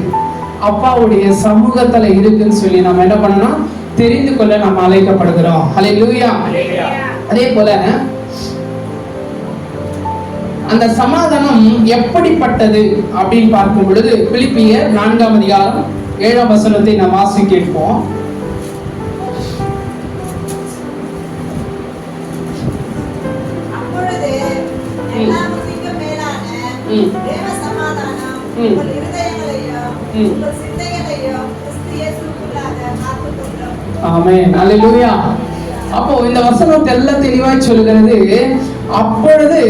அப்பாவுடைய சமூகத்துல இருக்குன்னு சொல்லி நம்ம என்ன பண்ணணும், தெரிந்து கொள்ள நம்ம அழைக்கப்படுகிறோம். அல்லேலூயா. அதே போல அந்த சமாதானம் எப்படிப்பட்டது அப்படின்னு பார்க்கும் பொழுது பிலிப்பியர் 4ஆம் அதிகாரம் 7ஆம் வசனத்தை நாம் வாசிக்க கேட்போம். ஆமென், அல்லேலூயா. அப்போ இந்த வசனம் எல்லாம் தெளிவாய் சொல்கிறது, அப்பொழுது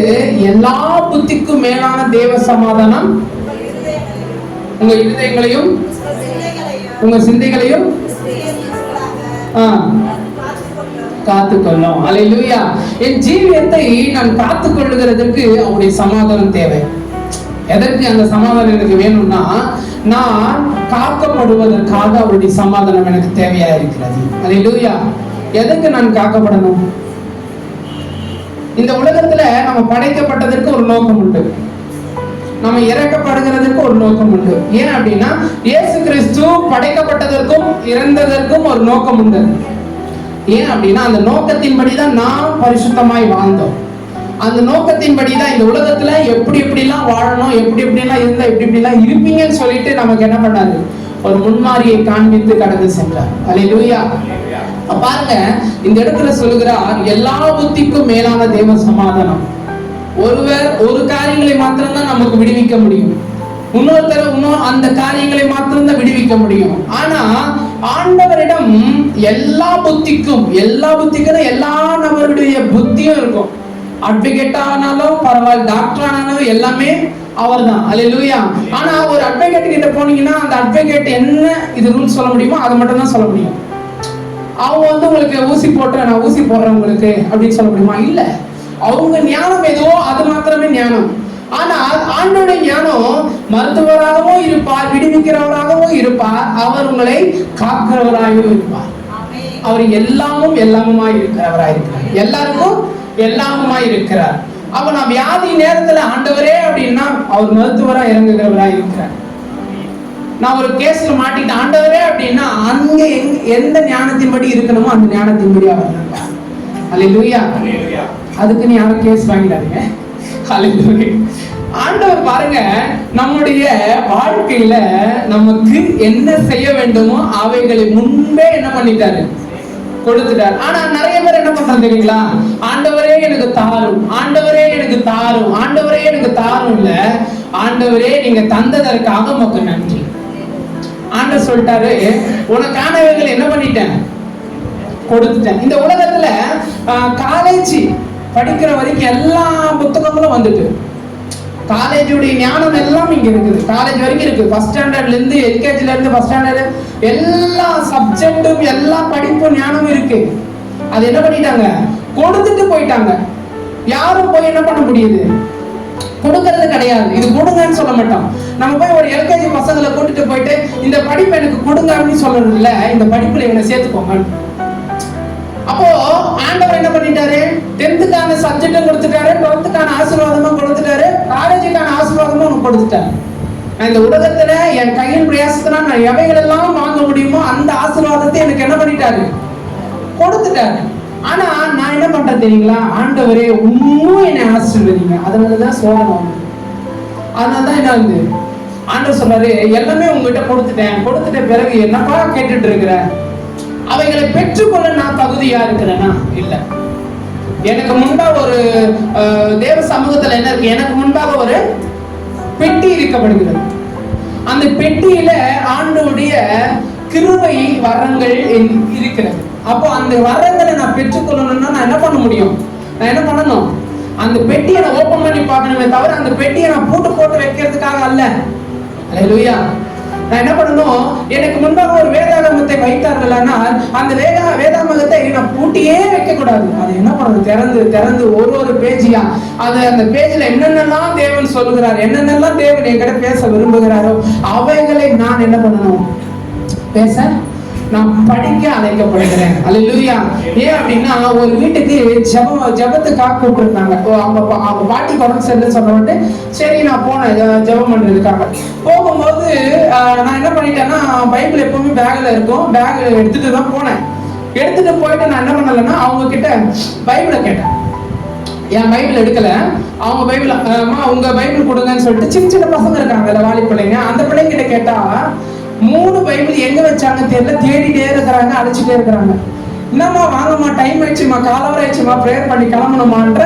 எல்லா புத்திக்கும் மேலான தேவ சமாதானம் உங்க இருதயங்களையும் உங்க சிந்தைகளையும் காத்துக்கொள்ளும். அல்லேலூயா. என் ஜீவியத்தை நான் காத்துக் கொள்ளுகிறதற்கு அவருடைய சமாதானம் தேவை. எதற்கு அந்த சமாதானம் எனக்கு வேணும்னா, நான் காக்கப்படுவதற்காக அவருடைய சமாதானம் எனக்கு தேவையா இருக்கிறது. அல்லேலூயா. எதற்கு நான் காக்கப்படணும்? இந்த உலகத்துல நம்ம படைக்கப்பட்டதற்கு ஒரு நோக்கம் உண்டு, நம்ம இறக்கப்படுகிறதுக்கு ஒரு நோக்கம் உண்டு. ஏன் அப்படின்னா இயேசு கிறிஸ்து படைக்கப்பட்டதற்கும் இறந்ததற்கும் ஒரு நோக்கம் உண்டு. ஏன் அப்படின்னா அந்த நோக்கத்தின்படிதான் நாம் பரிசுத்தமாய் வாழ்ந்தோம். அந்த நோக்கத்தின்படிதான் இந்த உலகத்துல எப்படி எப்படிலாம் வாழணும், எப்படி எப்படிலாம் இருந்தா எப்படி எப்படிலாம் இருப்பீங்கன்னு சொல்லிட்டு நமக்கு என்ன பண்ணாரு, ஒரு முன்மாரியை காண்பித்து கடந்து சென்றார். அல்லேலூயா. பாருங்க, இந்த இடத்துல சொல்லுகிறார், எல்லா புத்திக்கும் மேலான தேவ சமாதானம். ஒருவர் ஒரு காரியங்களை மாத்திரம்தான் நமக்கு விடுவிக்க முடியும், இன்னொருத்தர் அந்த காரியங்களை மாத்திரம்தான் விடுவிக்க முடியும். ஆனா ஆண்டவரிடம் எல்லா புத்திக்கும், எல்லா நபருடைய புத்தியும் இருக்கும். அட்வொகேட் ஆனாலும் பரவாயில்ல, டாக்டர் ஆனாலும் எல்லாமே அவர் தான். அல்லேலூயா. ஆனா ஒரு அட்வொகேட் கிட்ட போனீங்கன்னா அந்த அட்வொகேட் என்ன இது ரூல்ஸ் சொல்ல முடியுமோ அதை மட்டும் தான் சொல்ல முடியும். அவங்க வந்து உங்களுக்கு ஊசி போட்டுறேன், நான் ஊசி போடுறேன் உங்களுக்கு அப்படின்னு சொல்ல முடியுமா? இல்ல. அவங்க ஞானம் எதுவோ அது மாத்திரமே ஞானம். ஆனால் ஆண்டவருடைய ஞானம் மருத்துவராகவும் இருப்பார், விடுவிக்கிறவராகவும் இருப்பார், அவர் உங்களை காக்கிறவராகவும் இருப்பார். அவர் எல்லாமுமாய் இருக்கிறவராய் இருக்கிறார், எல்லாருக்கும் எல்லாமுமாய் இருக்கிறார். அப்ப நான் வியாதி நேரத்துல ஆண்டவரே அப்படின்னா அவர் மருத்துவரா இறங்குகிறவராய் இருக்கிறார். நான் ஒரு கேஸ்ல மாட்டிட்டு ஆண்டவரே அப்படின்னா அங்க எந்த ஞானத்தின்படி இருக்கணுமோ அந்த ஞானத்தின்படி அவர் இருப்பார். அல்லேலூயா. அதுக்கு நீ யாரும் கேஸ் வாங்கிடாதீங்க. அல்லேலூயா. ஆண்டவர் பாருங்க, நம்முடைய வாழ்க்கையில நமக்கு என்ன செய்ய வேண்டுமோ அவைகளை முன்பே என்ன பண்ணிட்டாரு, கொடுத்துட்டார். ஆனா நிறைய பேர் என்ன பண்றாங்க தெரியுங்களா, ஆண்டவரே எனக்கு தாரும், ஆண்டவரே எனக்கு தாரும், ஆண்டவரே எனக்கு தாரும் இல்ல, ஆண்டவரே நீங்க தந்ததற்காக உமக்கு நன்றி. ஆண்டவர் சொல்லிட்டாரு, உனக்கானவைகள் என்ன பண்ணிட்டேன், கொடுத்துட்டேன். இந்த உலகத்துல காலேஜ் படிக்கிற வரைக்கும் எல்லா புத்தகங்களும் வந்துட்டு, காலேஜுடைய ஞானம் எல்லாம் இங்க இருக்குது, காலேஜ் வரைக்கும் இருக்கு. ஃபர்ஸ்ட் ஸ்டாண்டர்ட்ல இருந்து எல்கேஜில இருந்து ஃபர்ஸ்ட் ஸ்டாண்டர்ட் எல்லா சப்ஜெக்டும் எல்லா படிப்பும் ஞானமும் இருக்கு. அது என்ன பண்ணிட்டாங்க, கொடுத்துட்டு போயிட்டாங்க. யாரும் போய் என்ன பண்ண முடியுது, கொடுக்கறது கிடையாது. இது கொடுங்கன்னு சொல்ல மாட்டோம். நம்ம போய் ஒரு எல்கேஜி பசங்களை கூட்டிட்டு போயிட்டு இந்த படிப்பு எனக்கு கொடுங்க அப்படின்னு சொல்றது இல்ல, இந்த படிப்புல இவனை சேர்த்துக்கோங்க. அப்போ ஆண்டவர் என்ன பண்ணிட்டாரு, 10th சப்ஜெக்டும் கொடுத்துட்டாரு, 12th ஆசீர்வாதமும் கொடுத்துட்டாரு, காலேஜுக்கான ஆசீர்வாதமும் உனக்கு கொடுத்துட்டாரு. இந்த உலகத்துல என் கையின் பிரயாசத்துல நான் எவைகள் எல்லாம் வாங்க முடியுமோ அந்த ஆசீர்வாதத்தை எனக்கு என்ன பண்ணிட்டாரு, கொடுத்துட்டாரு. ஆனா நான் என்ன பண்றேன் தெரியுங்களா, ஆண்டவரே இன்னும் என்னை ஆசீர்வதிங்க. அதனாலதான் சோதனை. அதனாலதான் என்ன வந்து ஆண்டவர் சொல்றாரு, எல்லாமே உங்ககிட்ட கொடுத்துட்ட பிறகு என்னப்பா கேட்டுட்டு இருக்கிற, அவைகளை பெற்றுக்கொள்ள நான் தகுதியா இருக்கிறேன்னா இல்ல. எனக்கு முன்பாக ஒரு தேவ சமூகத்துல என்ன இருக்கு, எனக்கு முன்பாக ஒரு பெட்டி இருக்கப்படுகிறது. அந்த பெட்டியில ஆண்டவருடைய கிருபை வரங்கள் இருக்கிறது. அப்போ அந்த வரங்களை நான் பெற்றுக்கொள்ளணும்னா நான் என்ன பண்ண முடியும், நான் என்ன பண்ணணும், அந்த பெட்டியை நான் ஓபன் பண்ணி பார்க்கணுமே தவிர அந்த பெட்டியை நான் போட்டு வைக்கிறதுக்காக அல்ல. அல்லேலூயா. நான் என்ன பண்ணணும், எனக்கு முன்பாக ஒரு வேதாகமத்தை வைத்தார்கள்னா அந்த வேதாகமத்தை நான் பூட்டியே வைக்க கூடாது. அது என்ன பண்ணணும், திறந்து ஒரு பேஜியா அந்த பேஜ்ல என்னென்னலாம் தேவன் சொல்லுகிறார், என்னென்னலாம் தேவன் என்கிட்ட பேச விரும்புகிறாரோ அவைகளை நான் என்ன பண்ணணும், பேச நான் படிக்க அழைக்கப்படுகிறேன். அல்லேலூயா. ஏன் அப்படின்னா ஒரு வீட்டுக்கு ஜெபத்துக்காக கூப்பிட்டுருந்தாங்க. அவங்க பாட்டி உடம்பு சரியில்லைன்னு சொன்ன சரி நான் போனேன் ஜெபம் பண்றதுக்காக. போகும்போது நான் என்ன பண்ணிட்டேன்னா, பைபிள் எப்பவுமே பேக்ல இருக்கும், பேக் எடுத்துட்டு தான் போனேன். எடுத்துட்டு போயிட்டு நான் என்ன பண்ணலைன்னா அவங்க கிட்ட பைபிளை கேட்டேன். என் பைபிள் எடுக்கல, அவங்க பைபிள் அம்மா உங்க பைபிள் கொடுங்கன்னு சொல்லிட்டு சின்ன பசங்க இருக்காங்க வாலி பிள்ளைங்க, அந்த பிள்ளைங்கிட்ட கேட்டா 3 பைபிள் எங்க வச்சாங்க தெரியல, தேடிட்டே இருக்கிறாங்க, அழைச்சிட்டே இருக்கிறாங்க. என்னம்மா வாங்கம்மா, டைம் ஆயிடுச்சுமா, காலவரை ஆயிடுச்சுமா, ப்ரேயர் பண்ணி கிளம்பணுமான்ற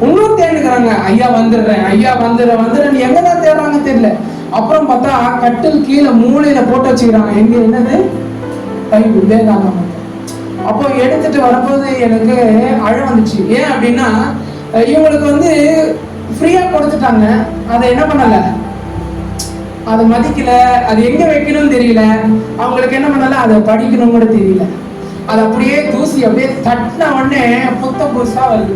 இன்னும் தேடுக்கிறாங்க. ஐயா வந்துடுறேன், ஐயா வந்துடுறேன் எங்கதான் தேடுறாங்க தெரியல. அப்புறம் பார்த்தா கட்டில் கீழே மூலையில போட்டு வச்சுக்கிறாங்க. எங்க என்னது பைபிள் வேதாகமம். அப்போ எடுத்துட்டு வரும்போது எனக்கு அழ வந்துச்சு. ஏன் அப்படின்னா இவங்களுக்கு ஃப்ரீயா கொடுத்துட்டாங்க, அதை என்ன பண்ணல, அதை மதிக்கல, அது எங்க வைக்கணும்னு தெரியல, அவங்களுக்கு என்ன பண்ணல, அதை படிக்கணும் கூட தெரியல. அது அப்படியே தூசி அப்படியே தட்டின உடனே புதுசா வருது.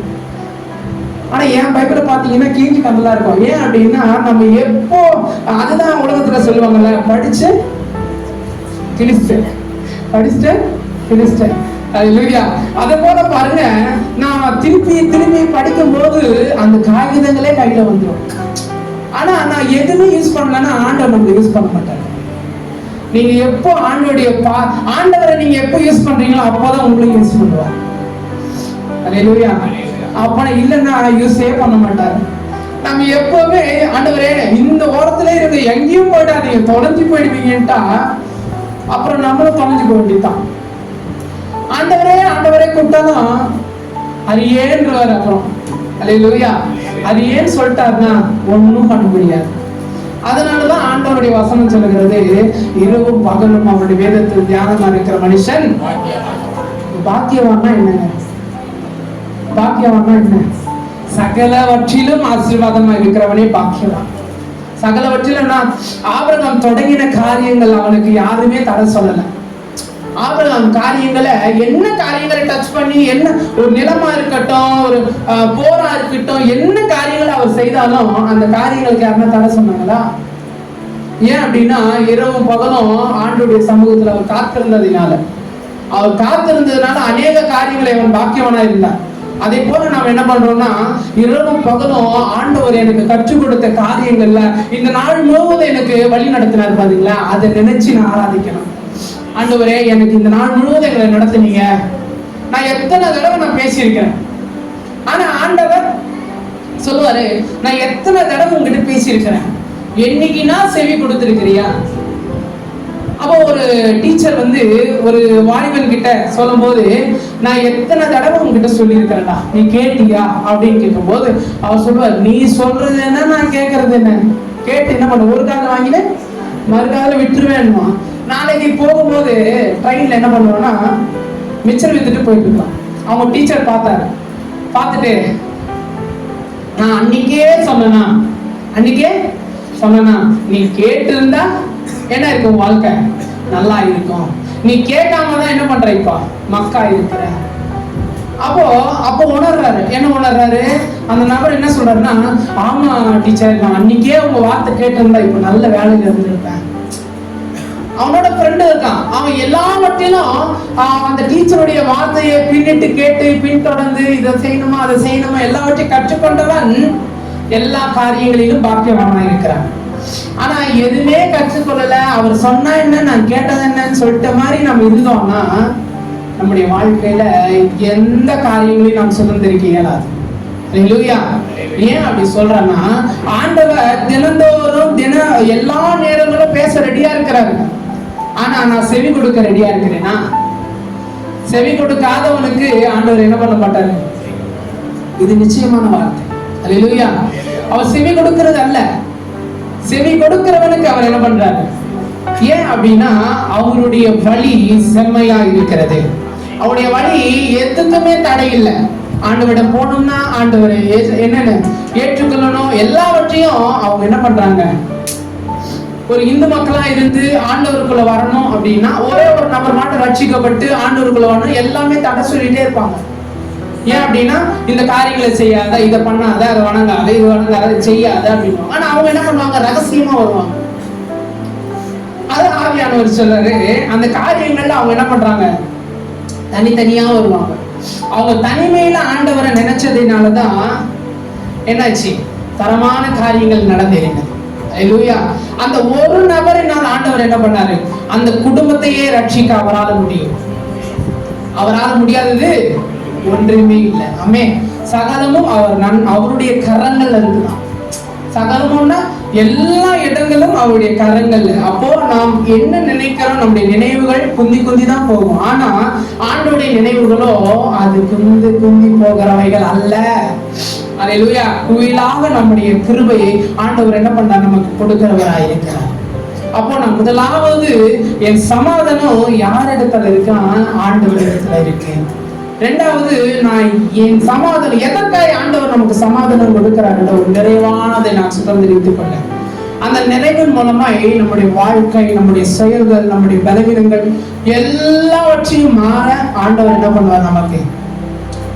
ஆனா என் பைபிளை பாத்தீங்கன்னா கீஞ்சி கந்தலா இருக்கும். ஏன் அப்படின்னா நம்ம எப்போ அதுதான் உலகத்துல சொல்லுவாங்கல்ல, படிச்சு கிழிச்சிட்டேன். அதை போல பாருங்க, நான் திருப்பி படிக்கும் போது அந்த காகிதங்களே கையில வந்துடும். ஆனா நான் எதுவுமே யூஸ் பண்ணலன்னா ஆண்டவர் நம்ம யூஸ் பண்ண மாட்டாங்க. நீங்க எப்போ ஆண்டவரை நீங்க எப்போ யூஸ் பண்றீங்களோ அப்போதான் உங்களுக்கு யூஸ் பண்ணுவாங்க. அல்லேலூயா. அப்ப இல்லைன்னா யூஸே பண்ண மாட்டாரு. நம்ம எப்பவுமே ஆண்டவரே இந்த ஓரத்துல இருந்து எங்கேயும் போயிடாதீங்க, தொலைஞ்சு போயிடுவீங்கன்ட்டா அப்புறம் நம்மளும் தொலைஞ்சு போக வேண்டியதுதான். ஆண்டவரே கூப்பிட்டாலும் அது ஏன்றாரு. அப்புறம் அல்லேலூயா. அது ஏன் சொல்லிட்டாருன்னா ஒன்னும் பண்ண முடியாது. அதனாலதான் ஆண்டவருடைய வசனம் சொல்லுகிறது, இரவும் பகலும் அவருடைய வேதத்தில் தியானமா இருக்கிற மனுஷன் பாக்கியவான்னா என்னங்க, பாக்கியவான்னா என்ன, சகலவற்றிலும் ஆசீர்வாதமா இருக்கிறவனே பாக்கியவான். சகலவற்றிலும் ஆபிரகாம் தொடங்கின காரியங்கள் அவனுக்கு யாருமே தடை சொல்லல. ஆபிரகாம் காரியங்களை என்ன காரியங்களை டச் பண்ணி, என்ன ஒரு நிலமா இருக்கட்டும், ஒரு போரா இருக்கட்டும், என்ன காரியங்களை அவர் செய்தாலும் அந்த காரியங்களுக்கு யாருன்னா தடை சொன்னாங்களா? ஏன் அப்படின்னா இரவும் பகலும் ஆண்டவருடைய சமூகத்துல அவர் காத்திருந்ததுனால அநேக காரியங்களை அவன் பாக்கியவனா இருந்தார். அதே போல நாம் என்ன பண்றோம்னா, இரவும் பகலும் ஆண்டவர் எனக்கு கற்றுக் கொடுத்த காரியங்கள்ல இந்த நாள் முழுவதும் எனக்கு வழி நடத்தினார் பாத்தீங்களா, அதை நினைச்சு நான் ஆராதிக்கணும். ஆண்டவரே எனக்கு இந்த நாள் முழுவதும் எங்களை நடத்துனீங்க. நான் எத்தனை தடவை நான் பேசியிருக்கிறேன். ஆனா ஆண்டவர் சொல்லுவாரு, நான் எத்தனை தடவை உங்ககிட்ட பேசியிருக்கிறேன், என்னைக்குன்னா செவி கொடுத்திருக்கிறியா? அப்போ ஒரு டீச்சர் வந்து ஒரு வாலிபன் கிட்ட சொல்லும் போது, நான் எத்தனை தடவை உங்ககிட்ட சொல்லியிருக்கிறேன்டா, நீ கேட்டியா அப்படின்னு கேட்கும்போது அவர் சொல்லுவார், நீ சொல்றது என்ன, நான் கேட்கறது என்ன, கேட்டு என்ன பண்ண, ஒரு காலம் வாங்கினேன் மறுகாலம் விட்டுருவேன்மா. நாளைக்கு போகும்போது ட்ரெயின்ல என்ன பண்ணுவான்னா மிச்சர் வித்துட்டு போயிட்டு இருக்கான். அவங்க டீச்சர் பார்த்தாரு, பார்த்துட்டு, நான் அன்னைக்கே சொன்னா நீ கேட்டு இருந்தா என்ன இருக்கும், வாழ்க்கை நல்லா இருக்கும். நீ கேட்காம தான் என்ன பண்ற, இப்ப மக்கா இருக்கிற. அப்போ உணர்றாரு, என்ன உணர்றாரு அந்த நபர், என்ன சொல்றாருன்னா, ஆமா டீச்சர், நான் அன்னைக்கே உங்க வார்த்தை கேட்டிருந்தா இப்ப நல்ல வேலையில இருந்திருப்பேன். அவனோட ஃப்ரெண்டு இருக்கான், அவன் எல்லாவற்றிலும் அந்த டீச்சருடைய வார்த்தையை பின்னிட்டு கேட்டு பின்தொடர்ந்து இதை செய்யணுமா அதை செய்யணுமா எல்லாவற்றையும் கற்றுக்கொண்டவன் எல்லா காரியங்களிலும் பாக்கியவானா இருக்கிறான். ஆனா எதுவுமே கற்றுக்கொள்ளல, அவர் சொன்னா என்ன நான் கேட்டது என்னன்னு சொல்லிட்ட மாதிரி நம்ம இருந்தோம்னா நம்முடைய வாழ்க்கையில எந்த காரியங்களையும் நாம் சுதந்திரிக்க இயலாது. அல்லேலூயா. ஏன் அப்படி சொல்றேன்னா, ஆண்டவர் தினந்தோறும் எல்லா நேரங்களும் பேச ரெடியா இருக்கிறாரு. ஆனா நான் செவி கொடுக்க ரெடியா இருக்கிறேனா? செவி கொடுக்காதவனுக்கு ஆண்டவர் என்ன பண்ண மாட்டாரு. இது நிச்சயமான வார்த்தை. அல்லேலூயா. அவர் செவி கொடுக்கிறது அல்ல, செவி கொடுக்கிறவனுக்கு அவர் என்ன பண்றாரு. ஏன் அப்படின்னா அவருடைய வழி செம்மையா இருக்கிறது, அவருடைய வழி எதுக்குமே தடை இல்லை. ஆண்டவரிடம் போகணும்னா ஆண்டவரை என்னன்னு ஏற்றுக்கொள்ளணும், எல்லாவற்றையும் அவங்க என்ன பண்றாங்க. ஒரு இந்து மக்களா இருந்து ஆண்டவருக்குள்ள வரணும் அப்படின்னா ஒரே ஒரு நபர் மட்டும் ரட்சிக்கப்பட்டு ஆண்டவருக்குள்ள வரணும், எல்லாமே தடை சொல்லிட்டே இருப்பாங்க. ஏன் அப்படின்னா இந்த காரியங்களை செய்யாத, இதை பண்ணாத, அதை வணங்காத, இது வணங்காத, செய்யாத அப்படின்னு. ஆனா அவங்க என்ன பண்ணுவாங்க, ரகசியமா வருவாங்க. அது ஆவியானவர் சொல்றாரு, அந்த காரியங்கள்ல அவங்க என்ன பண்றாங்க, தனித்தனியா வருவாங்க. அவங்க தனிமையில ஆண்டவரை நினைச்சதுனாலதான் என்னாச்சு, தரமான காரியங்கள் நடந்தேறினது. அல்லேலூயா. அந்த ஒரு நபரினால் ஆண்டவர் என்ன பண்ணாரு, அந்த குடும்பத்தையே ரட்சிக்க அவரால் முடியும். அவரால் முடியாதது ஒன்றுமே இல்லை. ஆமே. சகலமும் அவருடைய கரங்கள்ல இருக்குதான். சகலமும்னா எல்லா இடங்களும் அவருடைய கரங்கள்ல. அப்போ நாம் என்ன நினைக்கிறோம், நம்முடைய நினைவுகள் குந்தி தான் போகும். ஆனா ஆண்டவருடைய நினைவுகளோ அது குந்தி போகிறவைகள் அல்ல. அல்லேலூயா. குவிலாக நம்முடைய கிருபையை ஆண்டவர் என்ன பண்றார், நமக்கு கொடுக்கிறவராய் இருக்கிறார். அப்போ நான் முதலாவது என் சமாதானம் யாரிடத்துல இருக்கான், ஆண்டவர் இடத்துல இருக்கு. ரெண்டாவது, நான் என் சமாதானம் எதற்காக ஆண்டவர் நமக்கு சமாதானம் கொடுக்கிறார், ஒரு நிறைவானதை நான் சுதந்திரித்துக் கொள்ள. அந்த நிறைவின் மூலமாய் நம்முடைய வாழ்க்கை, நம்முடைய செயல்கள், நம்முடைய பலவீனங்கள் எல்லாவற்றையும் மாற ஆண்டவர் என்ன பண்ணுவார், நமக்கு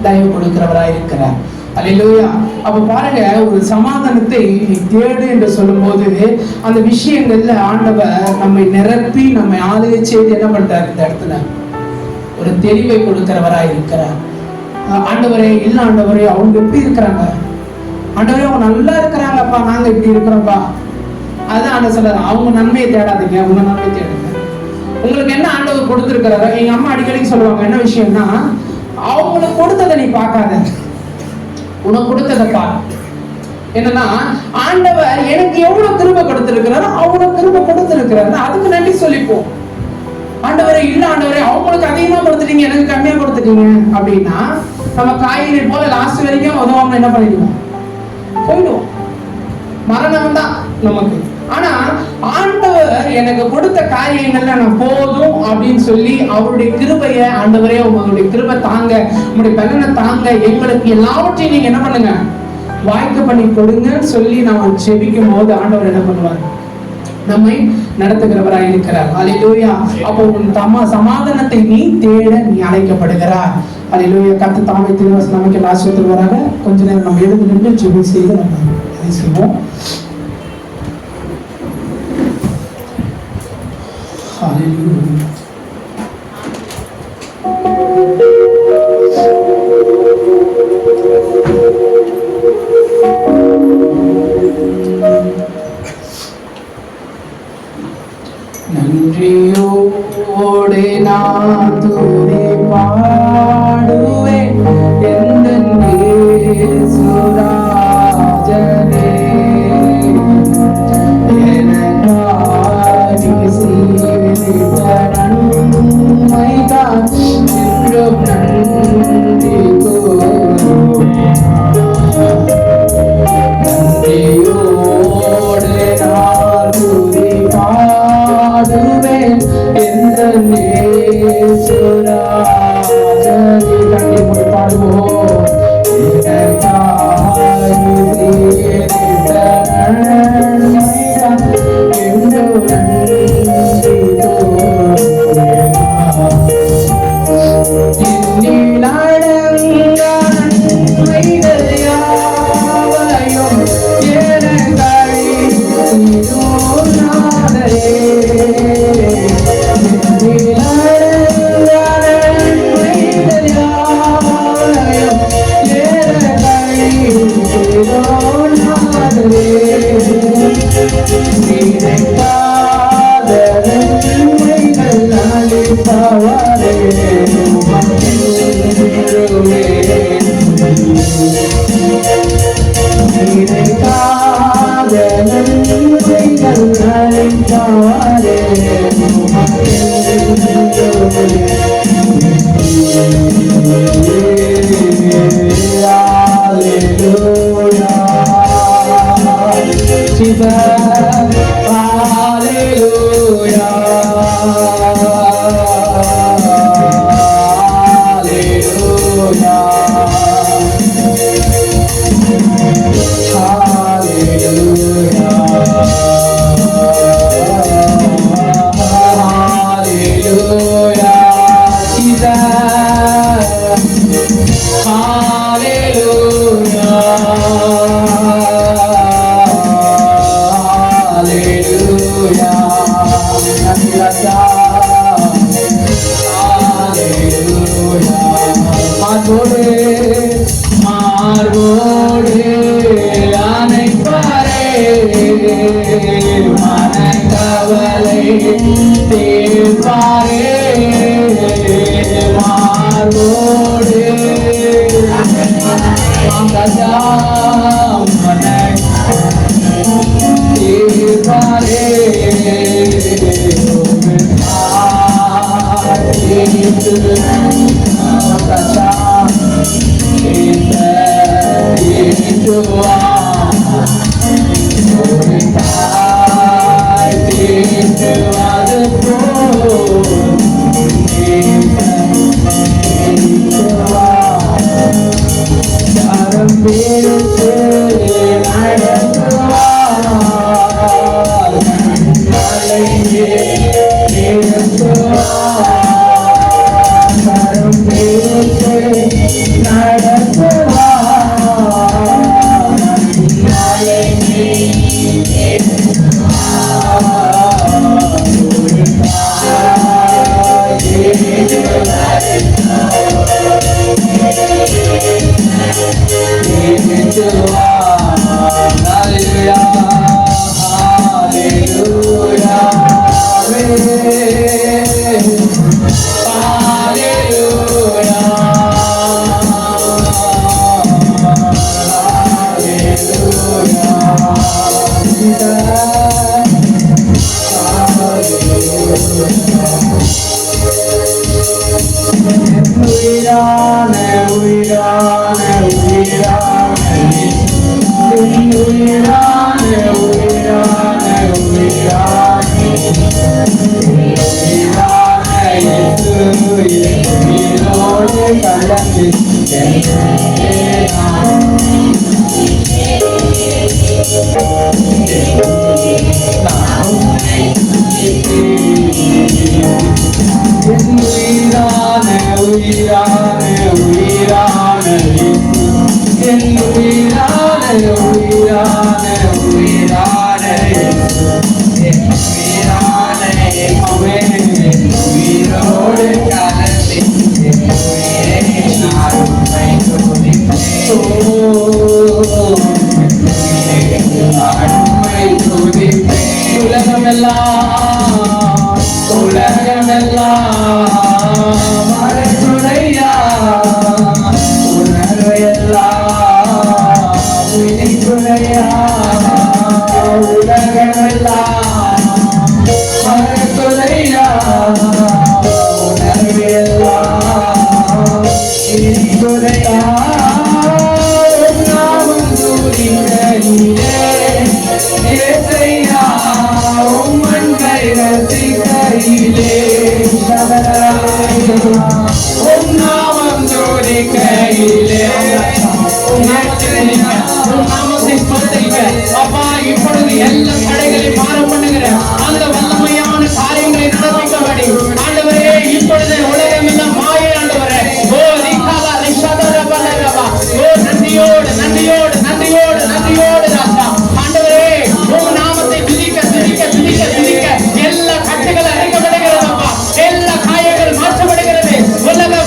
தயவு கொடுக்கிறவராய் இருக்கிறார். அல்லேலூயா. அப்ப பாருங்க, ஒரு சமாதானத்தை நீ தேடு என்று சொல்லும் போது அந்த விஷயங்கள்ல ஆண்டவர் நம்மை நிரப்பி நம்மை ஆளுகை செய்து என்ன பண்றாரு, இந்த இடத்துல ஒரு தெளிவை கொடுக்கிறவராய் இருக்கிறார். ஆண்டவரே, இல்ல ஆண்டவரே, அவங்க எப்படி இருக்கிறாங்க, ஆண்டவரே அவங்க நல்லா இருக்கிறாங்கப்பா, நாங்க இப்படி இருக்கிறோம்ப்பா. அதுதான் ஆண்டவர் சொல்றாரு, அவங்க நன்மையை தேடாதீங்க, உங்க நன்மையை தேடுங்க. உங்களுக்கு என்ன ஆண்டவர் கொடுத்திருக்கிறாரோ, எங்க அம்மா அடிக்கடி சொல்லுவாங்க, என்ன விஷயம்னா, அவங்களுக்கு கொடுத்ததை நீ பார்க்காத, உனக்கு கொடுத்ததை பாரு. என்னன்னா, ஆண்டவர் எனக்கு எவ்வளவு கிருபை கொடுத்திருக்கிறாரோ அவ்வளவு கிருபை கொடுத்திருக்கிறாரு, அதுக்கு நன்றி சொல்லிப்போம். ஆண்டவரே, இல்ல ஆண்டவரே, அவங்களுக்கு அதிகமா கொடுத்துட்டீங்க, எனக்கு கம்மியா கொடுத்துட்டீங்க அப்படின்னா நம்ம காய்கறி போல லாஸ்ட் வரைக்கும் உதவாம என்ன பண்ணிடுவோம், போயிடுவோம். மரணம் தான் நமக்கு. ஆனா ஆண்டவர் எனக்கு கொடுத்த காரியங்கள்ல நான் போதும் அப்படின்னு சொல்லி அவருடைய கிருபையை, ஆண்டவரே உங்களுடைய கிருபை தாங்க, உங்களுடைய பலனை தாங்க, எங்களுக்கு எல்லாவற்றையும் நீங்க என்ன பண்ணுங்க, வாய்க்க பண்ணி கொடுங்கன்னு சொல்லி நான் செபிக்கும் போது ஆண்டவர் என்ன பண்ணுவார், நம்மை நடத்துகிறவராய் இருக்கிறார். அல்லேலூயா. அப்போ உன் சமாதானத்தை நீ தேட நீ அழைக்கப்படுகிறார். அல்லேலூயா. கர்த்தர் தாமே திருவசனம் நமக்கு ஆசீர்வதிப்பாராக. கொஞ்ச நேரம் நம்ம எழுந்து நின்று ஜெபம் செய்து நம்ம செய்வோம். அல்லேலூயா. நன்றியோடு நான் துதி பாடுவேன், எந்த இயேசுராஜா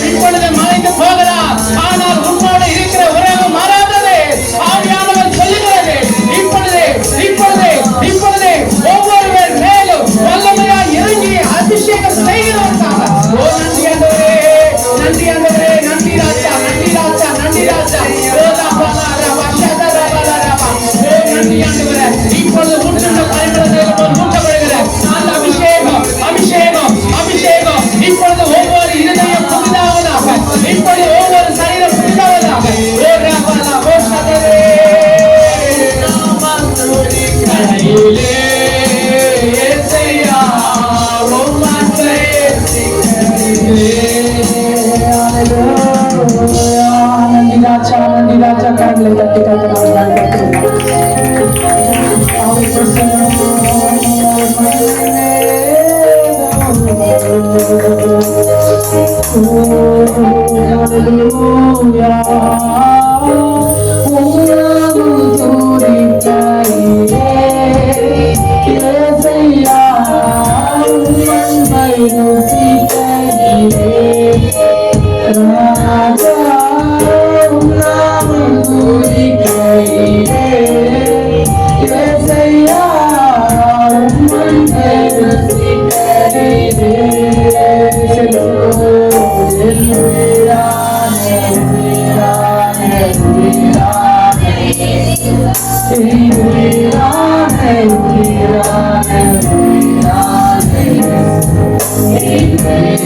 இப்பொழுது மறைந்து போகலாம், ஆனால் உன்னோடு இருக்கிற உறவு மாறாதது. ஆவியானவர் வார்த்தைக்காக நாம் பயன்படுத்துவோம். அவர் பிரசன்னம் Amen.